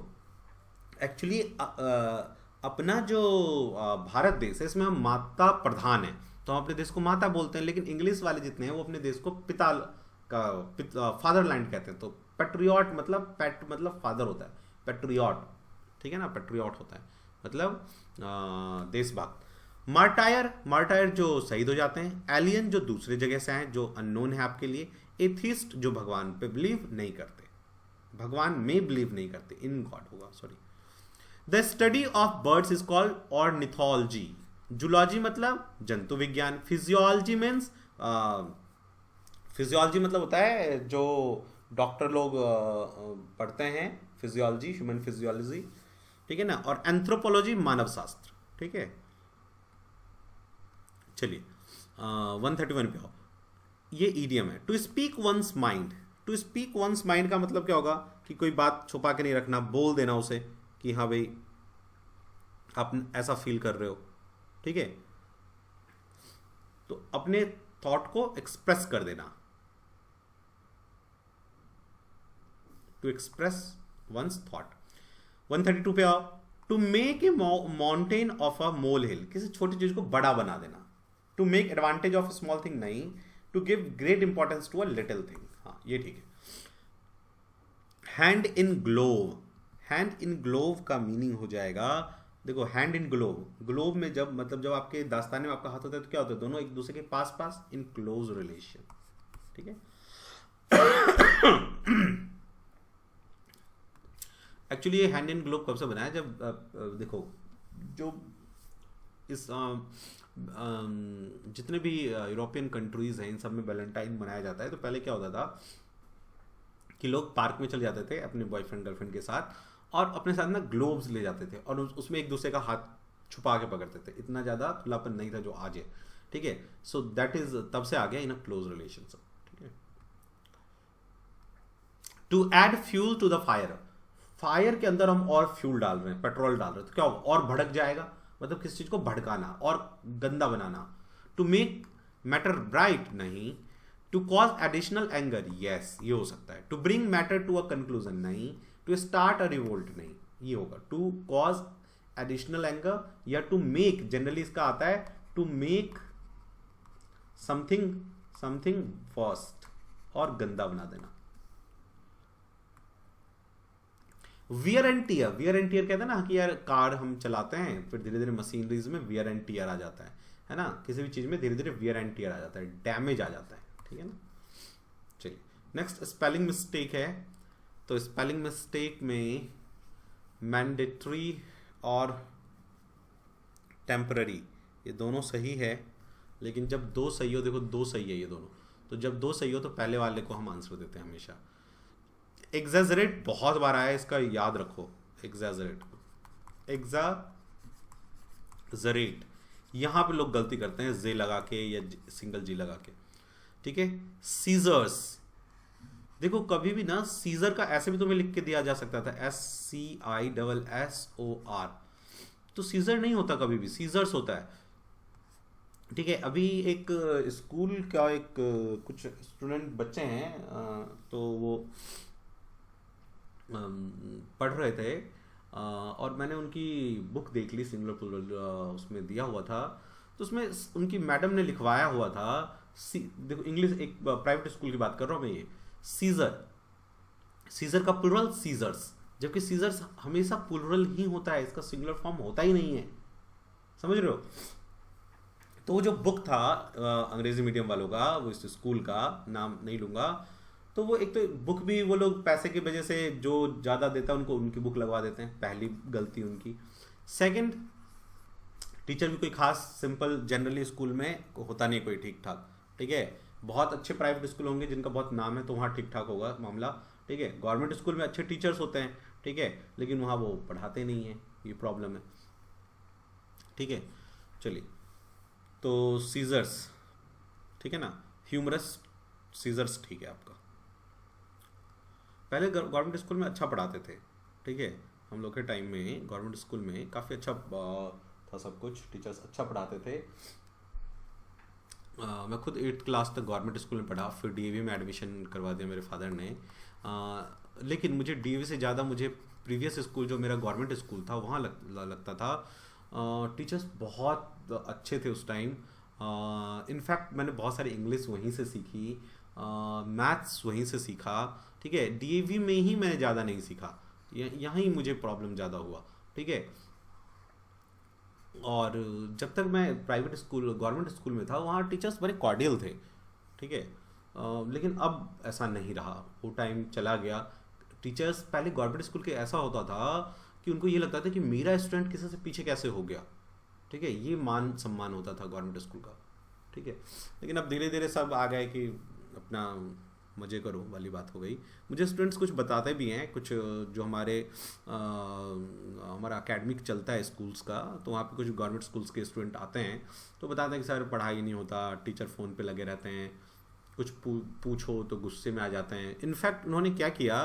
एक्चुअली अपना जो भारत देश है इसमें हम माता प्रधान है, तो हम अपने देश को माता बोलते हैं, लेकिन इंग्लिश वाले जितने हैं वो अपने देश को पिता का फादरलैंड कहते हैं। तो पैट्रियट मतलब मतलब फादर होता है, पैट्रियट, ठीक है ना, पैट्रियट होता है मतलब देशभक्त। मार्टायर जो शहीद हो जाते हैं, एलियन जो दूसरे जगह से आए जो अननोन है आपके लिए, एथिस्ट जो भगवान पे बिलीव नहीं करते, भगवान में बिलीव नहीं करते, इन गॉड होगा, sorry. The study of birds is called ornithology. Zoology मतलब जंतु विज्ञान। फिजियोलॉजी मीन्स फिजियोलॉजी मतलब होता है जो डॉक्टर लोग पढ़ते हैं, फिजियोलॉजी, ह्यूमन फिजियोलॉजी, ठीक है ना। और एंथ्रोपोलॉजी मानव शास्त्र, ठीक है। चलिए 131 पे आओ। ये ईडियम है, to speak one's mind. To speak one's mind का मतलब क्या होगा कि कोई बात छुपा के नहीं रखना, बोल देना उसे कि हाँ भाई आप ऐसा फील कर रहे हो, ठीक है। तो अपने थॉट को एक्सप्रेस कर देना, टू एक्सप्रेस वंस थॉट। 132 पे आओ। To make a mountain of a mole hill, किसी छोटी चीज को बड़ा बना देना। To make advantage of small thing नहीं, to give great importance to a little thing, हाँ ये ठीक है। Hand in glove, hand in glove का मीनिंग हो जाएगा, देखो हैंड इन ग्लोव, ग्लोव में जब मतलब जब आपके दास्ताने में आपका हाथ होता है तो क्या होता है, दोनों एक दूसरे के पास पास, इन क्लोज रिलेशन, ठीक है। एक्चुअली ये हैंड इन ग्लोव कब से बनाया, जब देखो जो इस जितने भी यूरोपियन कंट्रीज हैं इन सब में वैलेंटाइन मनाया जाता है, तो पहले क्या होता था कि लोग पार्क में चले जाते थे अपने बॉयफ्रेंड गर्लफ्रेंड के साथ और अपने साथ ना ग्लोव्स ले जाते थे और उसमें एक दूसरे का हाथ छुपा के पकड़ते थे। इतना ज़्यादा खुलापन नहीं था जो आज है, ठीक है। सो दैट इज तब से आ गया इन अ क्लोज रिलेशनशिप, ठीक है। To add fuel to the fire, fire के अंदर हम और फ्यूल डाल रहे हैं, पेट्रोल डाल रहे हैं, तो क्या होगा, और भड़क जाएगा, मतलब किसी चीज को भड़काना और गंदा बनाना। टू मेक मैटर ब्राइट नहीं, to cause additional anger, yes ये हो सकता है। To bring matter to a conclusion नहीं, टू स्टार्ट अ रिवोल्ट नहीं, ये होगा। टू कॉज एडिशनल एंगर या टू मेक, जनरली इसका आता है टू मेक समथिंग वर्स्ट, और गंदा बना देना। Wear and tear, wear and tear कहते हैं ना कि यार कार हम चलाते हैं फिर धीरे धीरे मशीनरीज में वियर एंड टियर आ जाता है ना, किसी भी चीज में धीरे धीरे वियर एंड टियर आ जाता है, डैमेज आ जाता है, ठीक है ना। चलिए नेक्स्ट स्पेलिंग मिस्टेक है, तो स्पेलिंग मिस्टेक में मैंडेटरी और टेम्पररी ये दोनों सही है, लेकिन जब दो सही हो, देखो दो सही है ये दोनों, तो जब दो सही हो तो पहले वाले को हम आंसर देते हैं हमेशा। एग्जैजरेट बहुत बार आया, इसका याद रखो, एग्जैजरेट, एग्जैजरेट यहां पे लोग गलती करते हैं जे लगा के या सिंगल जी लगा के, ठीक है। सीजर्स, देखो कभी भी ना सीजर का ऐसे भी तुम्हें लिख के दिया जा सकता था, SCISSOR, तो सीजर नहीं होता कभी भी, सीजर्स होता है, ठीक है। अभी एक स्कूल का एक कुछ स्टूडेंट बच्चे हैं तो वो पढ़ रहे थे और मैंने उनकी बुक देख ली, सिंगुलर प्लूरल उसमें दिया हुआ था, तो उसमें उनकी मैडम ने लिखवाया हुआ था, देखो इंग्लिश एक प्राइवेट स्कूल की बात कर रहा हूँ मैं, ये सीजर का प्लूरल सीजर्स, जबकि सीजर्स हमेशा प्लूरल ही होता है, इसका सिंगुलर फॉर्म होता ही नहीं है, समझ रहे हो। तो वो जो बुक था अंग्रेजी मीडियम वालों का, वो इस स्कूल का नाम नहीं लूंगा, तो वो एक तो बुक भी वो लोग पैसे की वजह से जो ज़्यादा देता है उनको उनकी बुक लगवा देते हैं, पहली गलती उनकी। सेकंड, टीचर भी कोई खास सिंपल जनरली स्कूल में होता नहीं कोई ठीक ठाक, ठीक है। बहुत अच्छे प्राइवेट स्कूल होंगे जिनका बहुत नाम है तो वहाँ ठीक ठाक होगा मामला, ठीक है। गवर्नमेंट स्कूल में अच्छे टीचर्स होते हैं, ठीक है, लेकिन वहाँ वो पढ़ाते नहीं हैं, ये प्रॉब्लम है, ठीक है। चलिए तो सीजर्स, ठीक है ना, ह्यूमरस सीजर्स, ठीक है आपका। पहले गवर्नमेंट स्कूल में अच्छा पढ़ाते थे, ठीक है, हम लोग के टाइम में गवर्नमेंट स्कूल में काफ़ी अच्छा था सब कुछ, टीचर्स अच्छा पढ़ाते थे। मैं खुद 8th क्लास तक गवर्नमेंट स्कूल में पढ़ा, फिर डीएवी में एडमिशन करवा दिया मेरे फादर ने। लेकिन मुझे डीएवी से ज़्यादा मुझे प्रीवियस स्कूल जो मेरा गवर्नमेंट स्कूल था वहाँ लगता था। टीचर्स बहुत अच्छे थे उस टाइम। इनफैक्ट मैंने बहुत सारी इंग्लिश वहीं से सीखी, मैथ्स वहीं से सीखा, ठीक है। डीएवी में ही मैंने ज़्यादा नहीं सीखा, यहाँ ही मुझे प्रॉब्लम ज़्यादा हुआ, ठीक है। और जब तक मैं प्राइवेट स्कूल गवर्नमेंट स्कूल में था वहाँ टीचर्स बड़े कॉर्डियल थे, ठीक है। लेकिन अब ऐसा नहीं रहा, वो टाइम चला गया। टीचर्स पहले गवर्नमेंट स्कूल के ऐसा होता था कि उनको ये लगता था कि मेरा स्टूडेंट किसी से पीछे कैसे हो गया, ठीक है, ये मान सम्मान होता था गवर्नमेंट स्कूल का, ठीक है। लेकिन अब धीरे धीरे सब आ गए कि अपना मज़े करो वाली बात हो गई। मुझे स्टूडेंट्स कुछ बताते भी हैं, कुछ जो हमारा एकेडमिक चलता है स्कूल्स का, तो वहाँ पे कुछ गवर्नमेंट स्कूल्स के स्टूडेंट आते हैं तो बताते हैं कि सर पढ़ाई नहीं होता, टीचर फ़ोन पे लगे रहते हैं, कुछ पूछो तो गुस्से में आ जाते हैं। इनफैक्ट उन्होंने क्या किया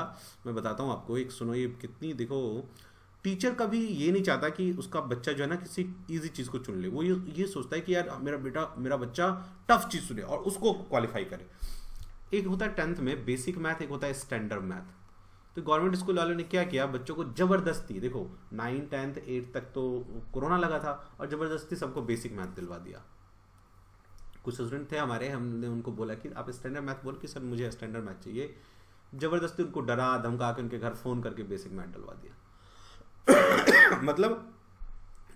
मैं बताता हूँ आपको, एक सुनो, ये कितनी, देखो टीचर कभी ये नहीं चाहता कि उसका बच्चा जो है ना किसी इजी चीज़ को चुन ले, वो ये सोचता है कि यार मेरा बच्चा टफ चीज़ चुने और उसको क्वालिफाई करे। एक होता है 10th में बेसिक मैथ, एक होता है स्टैंडर्ड मैथ। तो गवर्नमेंट स्कूल वालों ने क्या किया, बच्चों को ज़बरदस्ती, देखो 9, 10th, 8th तक तो कोरोना लगा था और ज़बरदस्ती सबको बेसिक मैथ दिलवा दिया। कुछ स्टूडेंट थे हमारे, हमने उनको बोला कि आप स्टैंडर्ड मैथ बोल कि सर मुझे स्टैंडर्ड मैथ चाहिए, ज़बरदस्ती उनको डरा धमका के उनके घर फ़ोन करके बेसिक मैथ डलवा दिया। मतलब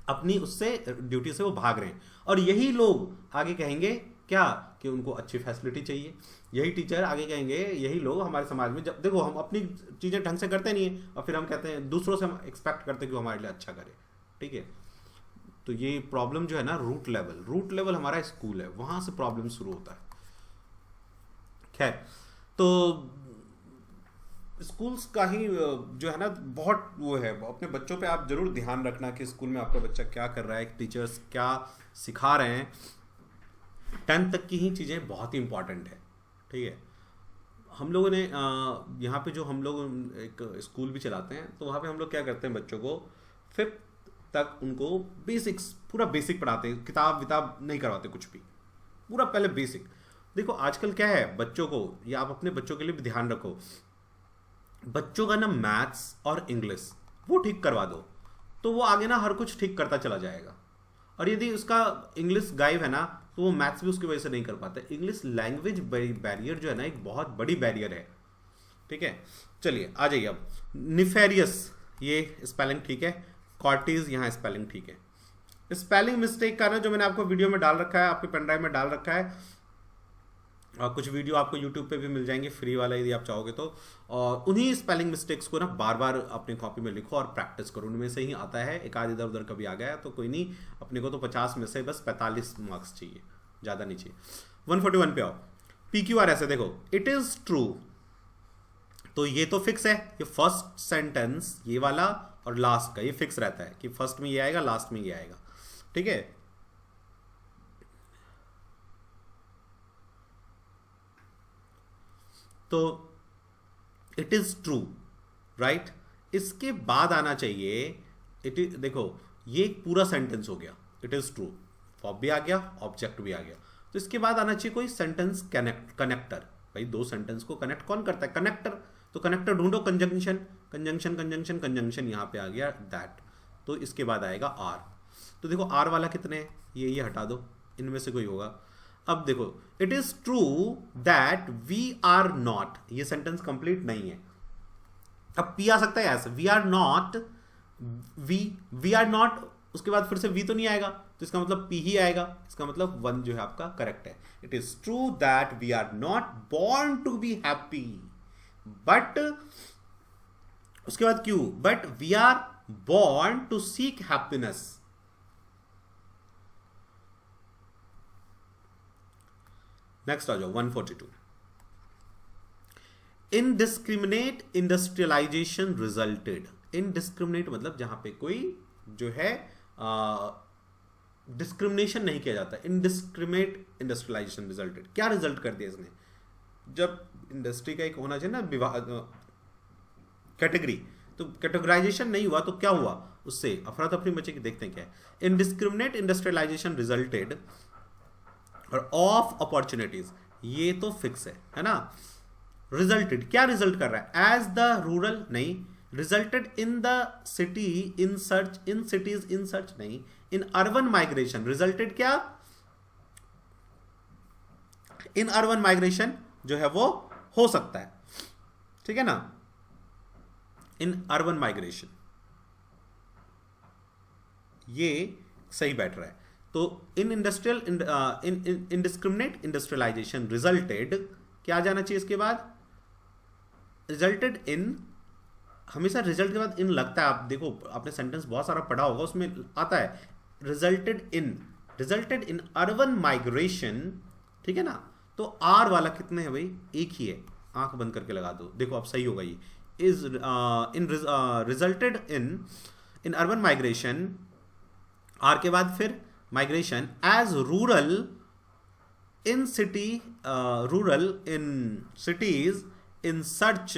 अपनी उससे ड्यूटी से वो भाग रहे हैं। और यही लोग आगे कहेंगे क्या कि उनको अच्छी फैसिलिटी चाहिए, यही टीचर आगे कहेंगे, यही लोग हमारे समाज में, जब देखो हम अपनी चीज़ें ढंग से करते नहीं है और फिर हम कहते हैं दूसरों से हम एक्सपेक्ट करते हैं कि वो हमारे लिए अच्छा करे, ठीक है। तो ये प्रॉब्लम जो है ना रूट लेवल हमारा स्कूल है, वहाँ से प्रॉब्लम शुरू होता है। खैर, तो स्कूल्स का ही जो है ना बहुत वो है, अपने बच्चों पे आप जरूर ध्यान रखना कि स्कूल में आपका बच्चा क्या कर रहा है, टीचर्स क्या सिखा रहे हैं। 10th तक की ही चीज़ें बहुत ही इंपॉर्टेंट है, ठीक है। हम लोगों ने यहाँ पे जो हम लोग एक स्कूल भी चलाते हैं, तो वहाँ पे हम लोग क्या करते हैं, बच्चों को 5th तक उनको बेसिक्स, पूरा बेसिक पढ़ाते हैं, किताब विताब नहीं करवाते कुछ भी, पूरा पहले बेसिक। देखो आजकल क्या है बच्चों को, या आप अपने बच्चों के लिए भी ध्यान रखो, बच्चों का ना मैथ्स और इंग्लिश वो ठीक करवा दो तो वो आगे ना हर कुछ ठीक करता चला जाएगा। और यदि उसका इंग्लिश गायब है ना तो वो मैथ्स भी उसकी वजह से नहीं कर पाता। इंग्लिश लैंग्वेज बैरियर जो है ना एक बहुत बड़ी बैरियर है, ठीक है। चलिए आ जाइए अब, निफेरियस ये स्पेलिंग ठीक है, कॉर्टीज यहाँ स्पेलिंग ठीक है। स्पेलिंग मिस्टेक का ना जो मैंने आपको वीडियो में डाल रखा है, आपके पेनड्राइव में डाल रखा है, और कुछ वीडियो आपको यूट्यूब पे भी मिल जाएंगे फ्री वाला यदि आप चाहोगे तो। और उन्हीं स्पेलिंग मिस्टेक्स को ना बार बार अपनी कॉपी में लिखो और प्रैक्टिस करो, उनमें से ही आता है। एक आध इधर उधर कभी आ गया तो कोई नहीं, अपने को तो 50 में से बस 45 मार्क्स चाहिए, ज़्यादा नहीं चाहिए। 141 पे आओ, PQR ऐसे देखो, इट इज़ ट्रू, तो ये तो फिक्स है, ये फर्स्ट सेंटेंस ये वाला और लास्ट का ये फिक्स रहता है कि फर्स्ट में ये आएगा लास्ट में ये आएगा, ठीक है। तो इट इज ट्रू, राइट। इसके बाद आना चाहिए इट इज, देखो ये एक पूरा सेंटेंस हो गया, इट इज ट्रू, वर्ब भी आ गया, ऑब्जेक्ट भी आ गया। तो इसके बाद आना चाहिए कोई सेंटेंस कनेक्टर। भाई दो सेंटेंस को कनेक्ट कौन करता है, कनेक्टर। तो कनेक्टर ढूंढो, कंजंक्शन कंजंक्शन कंजंक्शन कंजंक्शन, यहां पे आ गया दैट, तो इसके बाद आएगा आर। तो देखो आर वाला कितने हैं, ये हटा दो, इनमें से कोई होगा। अब देखो it is true that we are not, ये सेंटेंस कंप्लीट नहीं है। अब पी आ सकता है ऐसे, we are not, we are not, उसके बाद फिर से वी तो नहीं आएगा, तो इसका मतलब पी ही आएगा, इसका मतलब 1 जो है आपका करेक्ट है। It is true that we are not born to be happy, but उसके बाद क्यों, but we are born to seek happiness. Next आ जाओ 142, इनडिस्क्रिमिनेट इंडस्ट्रियलाइजेशन रिजल्टेड। इनडिस्क्रिमिनेट मतलब जहां पे कोई जो है डिस्क्रिमिनेशन नहीं किया जाता, इनडिस्क्रिमिनेट इंडस्ट्रियलाइजेशन रिजल्टेड। क्या रिजल्ट कर दिया इसने? जब इंडस्ट्री का एक होना चाहिए ना विभाग, कैटेगरी, तो कैटेगराइजेशन नहीं हुआ तो क्या हुआ, उससे अफरा तफरी मचे की। देखते हैं क्या है। इनडिस्क्रिमिनेट इंडस्ट्रियलाइजेशन रिजल्टेड और ऑफ अपॉर्चुनिटीज, ये तो फिक्स है ना। रिजल्टेड, क्या रिजल्ट कर रहा है? एज द रूरल नहीं, resulted in the city in search, in cities in search नहीं, इन अर्बन माइग्रेशन। रिजल्टेड क्या? इन अर्बन माइग्रेशन जो है वो हो सकता है, ठीक है ना, इन अर्बन माइग्रेशन, ये सही बैठ रहा है। तो in industrial in indiscriminate industrialization resulted, क्या जाना चाहिए इसके बाद? रिजल्टेड इन, हमेशा रिजल्ट के बाद इन लगता है। आप देखो, आपने सेंटेंस बहुत सारा पढ़ा होगा, उसमें आता है रिजल्टेड इन अर्बन माइग्रेशन, ठीक है ना। तो आर वाला कितने है भाई? एक ही है, आंख बंद करके लगा दो, देखो अब सही होगा ये। Is in resulted in urban migration, R के बाद फिर migration, as rural in city, rural in cities in search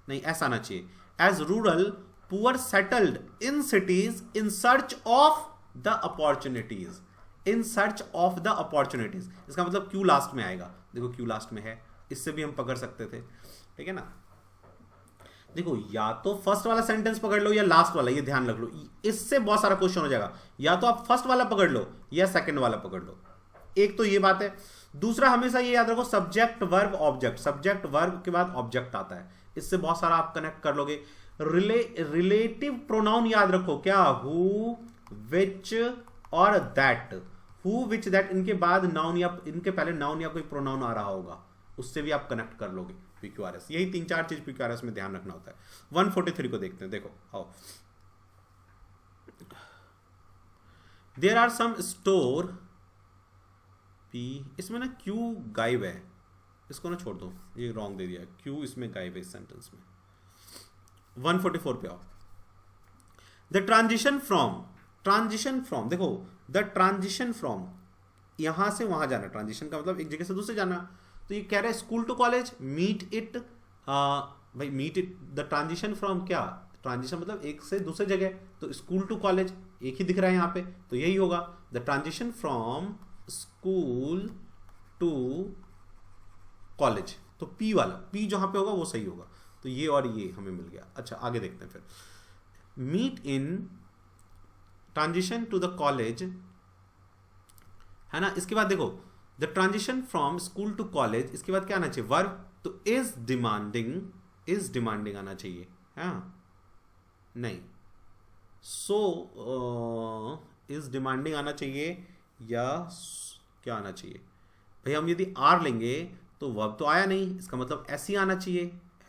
नहीं, ऐसा आना चाहिए, as rural poor settled in cities in search of the opportunities, in search of the opportunities. इसका मतलब Q last में आएगा, देखो क्यू लास्ट में है, इससे भी हम पकड़ सकते थे, ठीक है ना। देखो या तो फर्स्ट वाला सेंटेंस पकड़ लो या लास्ट वाला, ये ध्यान रख लो, इससे बहुत सारा क्वेश्चन हो जाएगा। या तो आप फर्स्ट वाला पकड़ लो या सेकंड वाला पकड़ लो, एक तो ये बात है। दूसरा हमेशा ये याद रखो, subject verb object, subject verb के बाद ऑब्जेक्ट आता है, इससे बहुत सारा आप कनेक्ट कर लोगे। रिलेटिव प्रोनाउन याद रखो, क्या? हु, विच और दैट। हु, विच, दैट, इनके बाद नाउन या इनके पहले नाउन या कोई प्रोनाउन आ रहा होगा, उससे भी आप कनेक्ट कर लोगे PQRS। यही 3-4 चीज PQRS में ध्यान रखना होता है। 143 को देखते हैं, देखो आओ। There are some store P, इसमें ना Q गायब है, इसको ना छोड़ दो, ये रॉन्ग दे दिया, Q इसमें गायब है इस सेंटेंस में। 144 पे आओ। द ट्रांजिशन फ्रॉम, देखो द ट्रांजिशन फ्रॉम, यहां से वहां जाना, ट्रांजिशन का मतलब एक जगह से दूसरे जाना। तो ये कह रहा है school to college, meet it, भाई meet it, the transition from, क्या ट्रांजिशन मतलब एक से दूसरे जगह, तो स्कूल टू कॉलेज एक ही दिख रहा है यहाँ पे, तो यही होगा the transition from school to college. तो P वाला, P जहां पे होगा वो सही होगा, तो ये और ये हमें मिल गया। अच्छा आगे देखते हैं फिर। Meet in transition to the college, है ना। इसके बाद देखो the transition from school to college, इसके बाद क्या आना चाहिए? वर्ब, तो इज डिमांडिंग आना चाहिए, हाँ नहीं, सो इज डिमांडिंग आना चाहिए, या क्या आना चाहिए भाई? हम यदि आर लेंगे तो वर्ब तो आया नहीं, इसका मतलब एस ही आना चाहिए,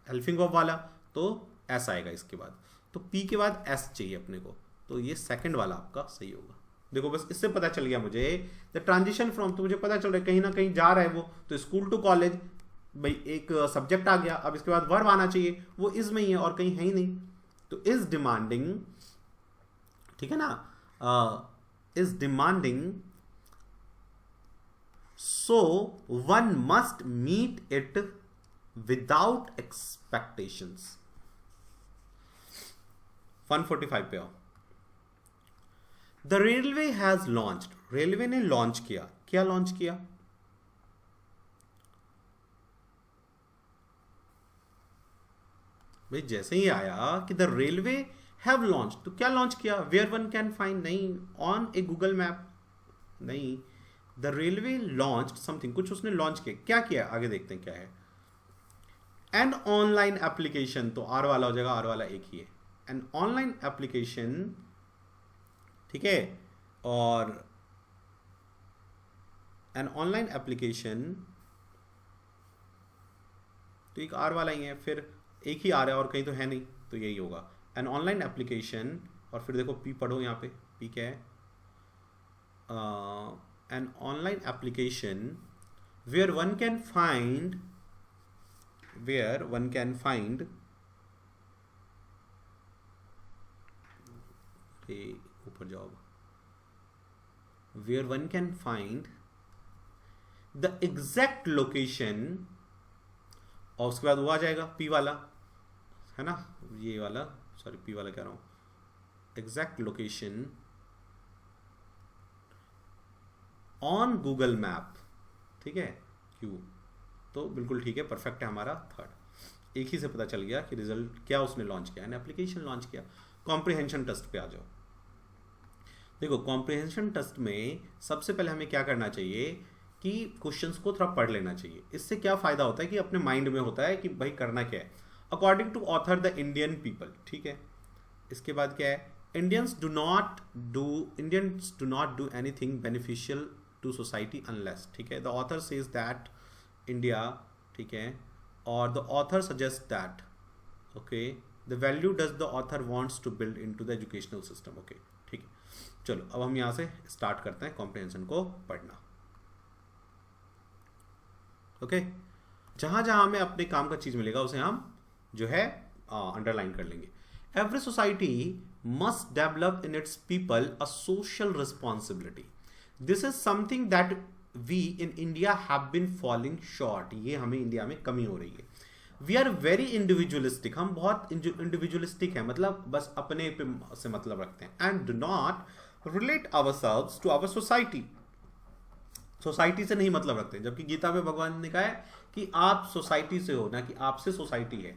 हेल्पिंग वर्ब वाला, तो एस आएगा इसके बाद। तो P के बाद एस चाहिए अपने को, तो ये सेकंड वाला आपका सही होगा। देखो बस इससे पता चल गया मुझे, द ट्रांजिशन फ्रॉम, तो मुझे पता चल रहा है कहीं ना कहीं जा रहा है वो, तो स्कूल टू कॉलेज, भाई एक सब्जेक्ट आ गया, अब इसके बाद वर्ब आना चाहिए, वो इज में ही है और कहीं है ही नहीं, तो इज डिमांडिंग, ठीक है ना, is demanding, so one must meet it without expectations. 145 पे आओ। The railway has launched, railway ने लॉन्च किया, क्या लॉन्च किया? भाई जैसे ही आया कि द रेलवे हैव लॉन्च, तो क्या लॉन्च किया? वेयर वन कैन फाइंड, नहीं, ऑन ए गूगल मैप, नहीं, द रेलवे लॉन्च समथिंग, कुछ उसने लॉन्च किया, क्या किया? आगे देखते हैं क्या है। एन ऑनलाइन एप्लीकेशन, तो आर वाला हो जाएगा, आर वाला एक ही है, एन ऑनलाइन एप्लीकेशन, ठीक है, और एन ऑनलाइन एप्लीकेशन, तो एक आर वाला ही है, फिर एक ही आर है और कहीं तो है नहीं, तो यही होगा एन ऑनलाइन एप्लीकेशन। और फिर देखो P पढ़ो, यहाँ पे P क्या है? An online application where one can find, ऊपर जाओ, where one can find the exact location, और उसके बाद वो आ जाएगा P वाला, है ना, ये वाला, सॉरी P वाला कह रहा हूँ, exact location on Google Map, ठीक है, Q, तो बिल्कुल ठीक है, परफेक्ट है हमारा थर्ड। एक ही से पता चल गया कि रिजल्ट क्या उसने लॉन्च किया, एप्लीकेशन लॉन्च किया। कॉम्प्रिहेंशन टेस्ट पे आ जाओ। देखो कॉम्प्रिहेंशन टेस्ट में सबसे पहले हमें क्या करना चाहिए कि क्वेश्चंस को थोड़ा पढ़ लेना चाहिए। इससे क्या फायदा होता है कि अपने माइंड में होता है कि भाई करना क्या है। According to author the Indian people, ठीक है। इसके बाद क्या है, Indians do not do anything beneficial to society unless, ठीक है। The author says that India, ठीक है, और the author suggest that, okay, the value does the author wants to build into the educational system, okay, ठीक है। चलो अब हम यहाँ से स्टार्ट करते हैं कॉम्प्रिहेंशन को पढ़ना, ओके। जहां जहां हमें अपने काम का चीज मिलेगा उसे हम जो है अंडरलाइन कर लेंगे। Every society must develop in its people a social responsibility. This is something that we in India have been falling short. ये हमें इंडिया में कमी हो रही है। वी आर वेरी इंडिविजुअलिस्टिक, हम बहुत इंडिविजुअलिस्टिक हैं, मतलब बस अपने पे से मतलब रखते हैं। And do not relate ourselves to our society, society से नहीं मतलब रखते हैं। जबकि गीता में भगवान ने कहा है कि आप सोसाइटी से हो, ना कि आपसे सोसाइटी है।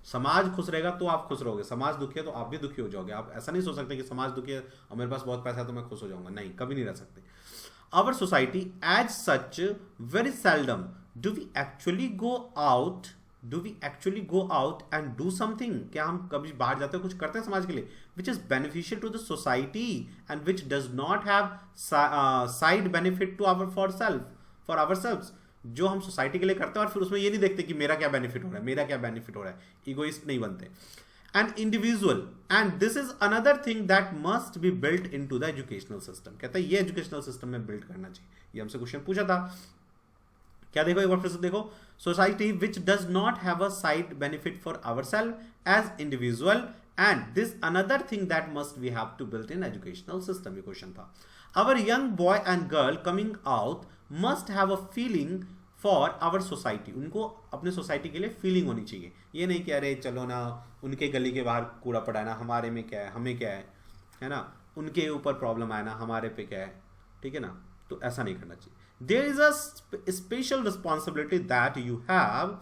समाज खुश रहेगा तो आप खुश रहोगे, समाज दुखी है तो आप भी दुखी हो जाओगे। आप ऐसा नहीं सोच सकते कि समाज दुखी है और मेरे पास बहुत पैसा है तो मैं खुश हो जाऊंगा, नहीं, कभी नहीं रह सकते। Our society as such very seldom do we actually go out and do something. क्या हम कभी बाहर जाते हैं, कुछ करते हैं समाज के लिए, which is beneficial to the society and which does not have side benefit to for ourselves. जो हम सोसाइटी के लिए करते हैं और फिर उसमें ये नहीं देखते कि मेरा क्या बेनिफिट हो रहा है, मेरा क्या बेनिफिट हो रहा है, इगोइस्ट नहीं बनते। And individual, and this is another thing that must be built into the educational system. कहता है ये एजुकेशनल सिस्टम में बिल्ड करना चाहिए। ये हमसे क्वेश्चन पूछा था, क्या देखो एक बार फिर से देखो। Society which does not have a side benefit for ourself as individual, and this another thing that must we have to build in educational system. ये क्वेश्चन था। Our young boy and girl coming out must have a feeling for our society. उनको अपने society के लिए feeling होनी चाहिए। ये नहीं कि अरे चलो ना उनके गली के बाहर कूड़ा पड़ा है ना, हमारे में क्या है, हमें क्या है ना, उनके ऊपर प्रॉब्लम आया ना, हमारे पे क्या है, ठीक है ना। तो ऐसा नहीं करना चाहिए। There is a special responsibility that you have.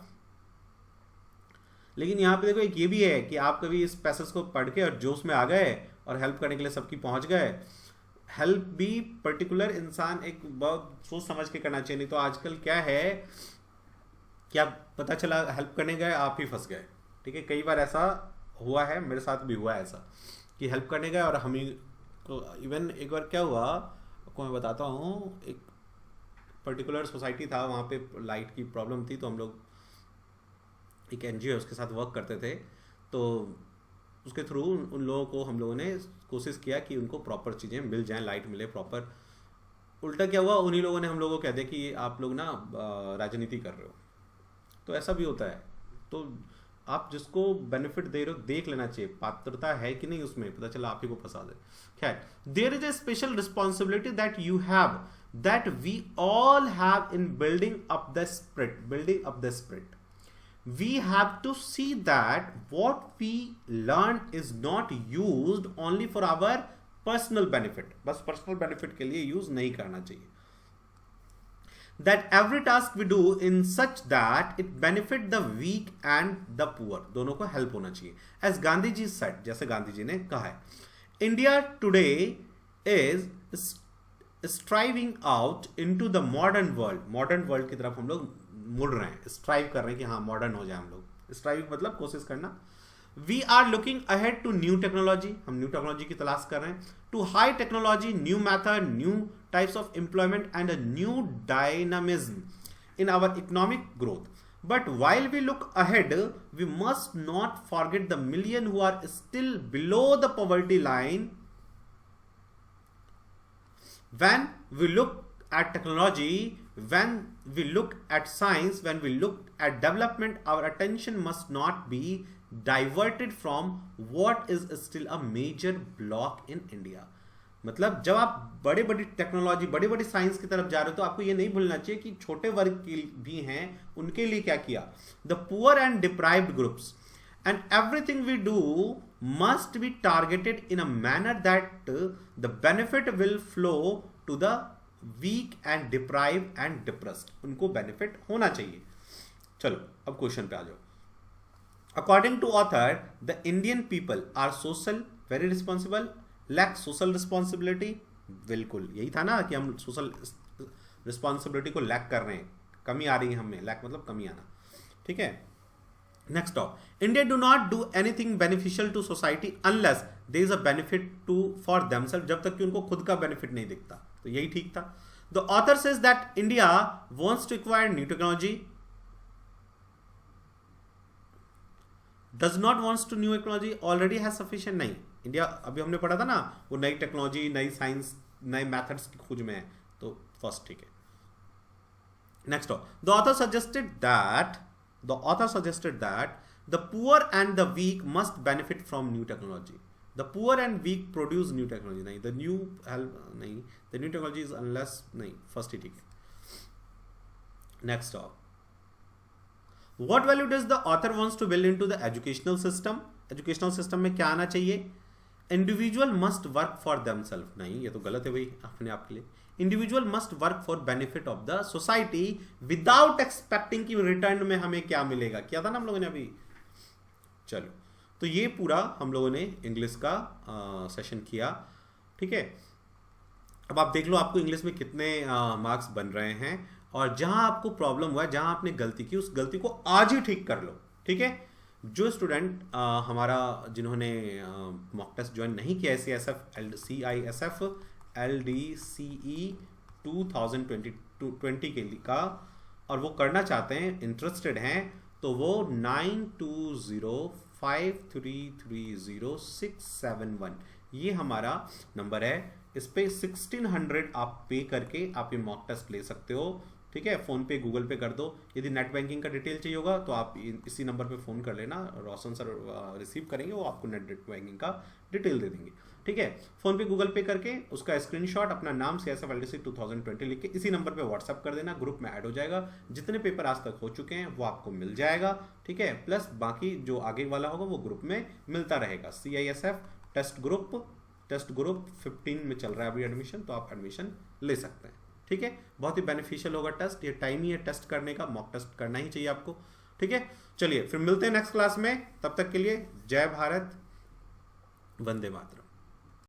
लेकिन यहाँ पे देखो एक ये भी है कि आप कभी इस पैसेज को पढ़ के और जोश में आ गए और हेल्प करने के लिए सबकी पहुंच गए। हेल्प भी पर्टिकुलर इंसान एक बहुत सोच समझ के करना चाहिए। नहीं तो आजकल क्या है कि आप पता चला हेल्प करने गए, आप ही फंस गए, ठीक है। कई बार ऐसा हुआ है, मेरे साथ भी हुआ है ऐसा कि हेल्प करने गए और हम ही तो इवन एक बार क्या हुआ आपको मैं बताता हूँ। एक पर्टिकुलर सोसाइटी था, वहाँ पे लाइट की प्रॉब्लम थी, तो हम लोग एक NGO है उसके साथ वर्क करते थे। तो उसके थ्रू उन लोगों को हम लोगों ने कोशिश किया कि उनको प्रॉपर चीज़ें मिल जाएं, लाइट मिले प्रॉपर। उल्टा क्या हुआ, उन्हीं लोगों ने हम लोगों को कह दिया कि आप लोग ना राजनीति कर रहे हो। तो ऐसा भी होता है। तो आप जिसको बेनिफिट दे रहे हो देख लेना चाहिए, पात्रता है कि नहीं उसमें, पता चला आप ही को फंसा दे। खैर, there is a special responsibility that you have, that we all have in building up the spirit. We have to see that what we learn is not used only for our personal benefit. बस personal benefit के लिए use नहीं करना चाहिए। That every task we do in such that it benefit the weak and the poor. दोनों को help होना चाहिए। As Gandhi ji said, जैसे गांधी जी ने कहा है, India today is striving out into the modern world. Modern world की तरफ हम लोग मुड़ रहे हैं, स्ट्राइव कर रहे हैं कि हाँ मॉडर्न हो जाए हम लोग। स्ट्राइव मतलब कोशिश करना। We are looking ahead to new technology, हम न्यू टेक्नोलॉजी की तलाश कर रहे हैं। To high technology, new method, new types of employment and a new dynamism in our economic growth. But while we look ahead we must not forget the million who are still below the poverty line. When we look at technology, when we look at science, when we look at development, our attention must not be diverted from what is still a major block in India. मतलब जब आप बड़े बड़ी technology, बड़ी बड़ी science की तरफ जा रहे हो तो आपको ये नहीं भूलना चाहिए कि छोटे वर्ग के भी हैं, उनके लिए क्या किया। The poor and deprived groups and everything we do must be targeted in a manner that the benefit will flow to the weak and deprive and depressed, उनको बेनिफिट होना चाहिए। चलो अब क्वेश्चन पे आ जाओ। According to author the Indian people are social very responsible, lack social responsibility. बिल्कुल यही था ना कि हम सोशल रिस्पॉन्सिबिलिटी को लैक कर रहे हैं, कमी आ रही है हमें, लैक मतलब कमी आना, ठीक है। Next of, India do not do anything beneficial to society unless there is a benefit to for themself, जब तक कि उनको खुद का बेनिफिट नहीं दिखता, तो यही ठीक था। The author says that India wants to acquire new technology, does not wants to new technology, already has sufficient. नहीं, इंडिया अभी हमने पढ़ा था ना वो नई टेक्नोलॉजी, नई साइंस, नए मेथड्स की खोज में है, तो फर्स्ट ठीक है। Next, the author suggested that the poor and the weak must benefit from new technology. The poor and weak produce new technology, नहीं, द न्यू नहीं, the new technology is unless, नहीं, फर्स्ट ही ठीक है। Next, What value does the author wants to build into the educational system? Educational system में क्या आना चाहिए? Individual must work for themself, नहीं ये तो गलत है भाई, अपने आप के लिए। Individual must work for benefit of the society without expecting कि रिटर्न में हमें क्या मिलेगा, किया था ना हम लोगों ने अभी। चलो, तो ये पूरा हम लोगों ने इंग्लिश का सेशन किया, ठीक है। अब आप देख लो आपको इंग्लिश में कितने मार्क्स बन रहे हैं, और जहां आपको प्रॉब्लम हुआ है, जहां आपने गलती की, उस गलती को आज ही ठीक कर लो, ठीक है। जो स्टूडेंट हमारा जिन्होंने मॉक टेस्ट ज्वाइन नहीं किया CISF LDCE 2020 के लिए का, और वो करना चाहते हैं, इंटरेस्टेड हैं, तो वो 9205330671 ये हमारा नंबर है। इस पे 1600 आप पे करके आप ये मॉक टेस्ट ले सकते हो, ठीक है। फोन पे, गूगल पे कर दो। यदि नेट बैंकिंग का डिटेल चाहिए होगा तो आप इसी नंबर पे फोन कर लेना, रोशन सर रिसीव करेंगे, वो आपको नेट बैंकिंग का डिटेल दे देंगे, ठीक है। फोन पे, गूगल पे करके उसका स्क्रीनशॉट, अपना नाम CISF LDC 2020 लिख के इसी नंबर पे व्हाट्सअप कर देना, ग्रुप में ऐड हो जाएगा। जितने पेपर आज तक हो चुके हैं वो आपको मिल जाएगा, ठीक है। प्लस बाकी जो आगे वाला होगा वो ग्रुप में मिलता रहेगा। CISF टेस्ट ग्रुप 15 में चल रहा है अभी एडमिशन, तो आप एडमिशन ले सकते हैं, ठीक है। बहुत ही बेनिफिशियल होगा टेस्ट, ये टाइम ही है टेस्ट करने का, मॉक टेस्ट करना ही चाहिए आपको, ठीक है। चलिए फिर मिलते हैं नेक्स्ट क्लास में, तब तक के लिए जय भारत, वंदे मातरम।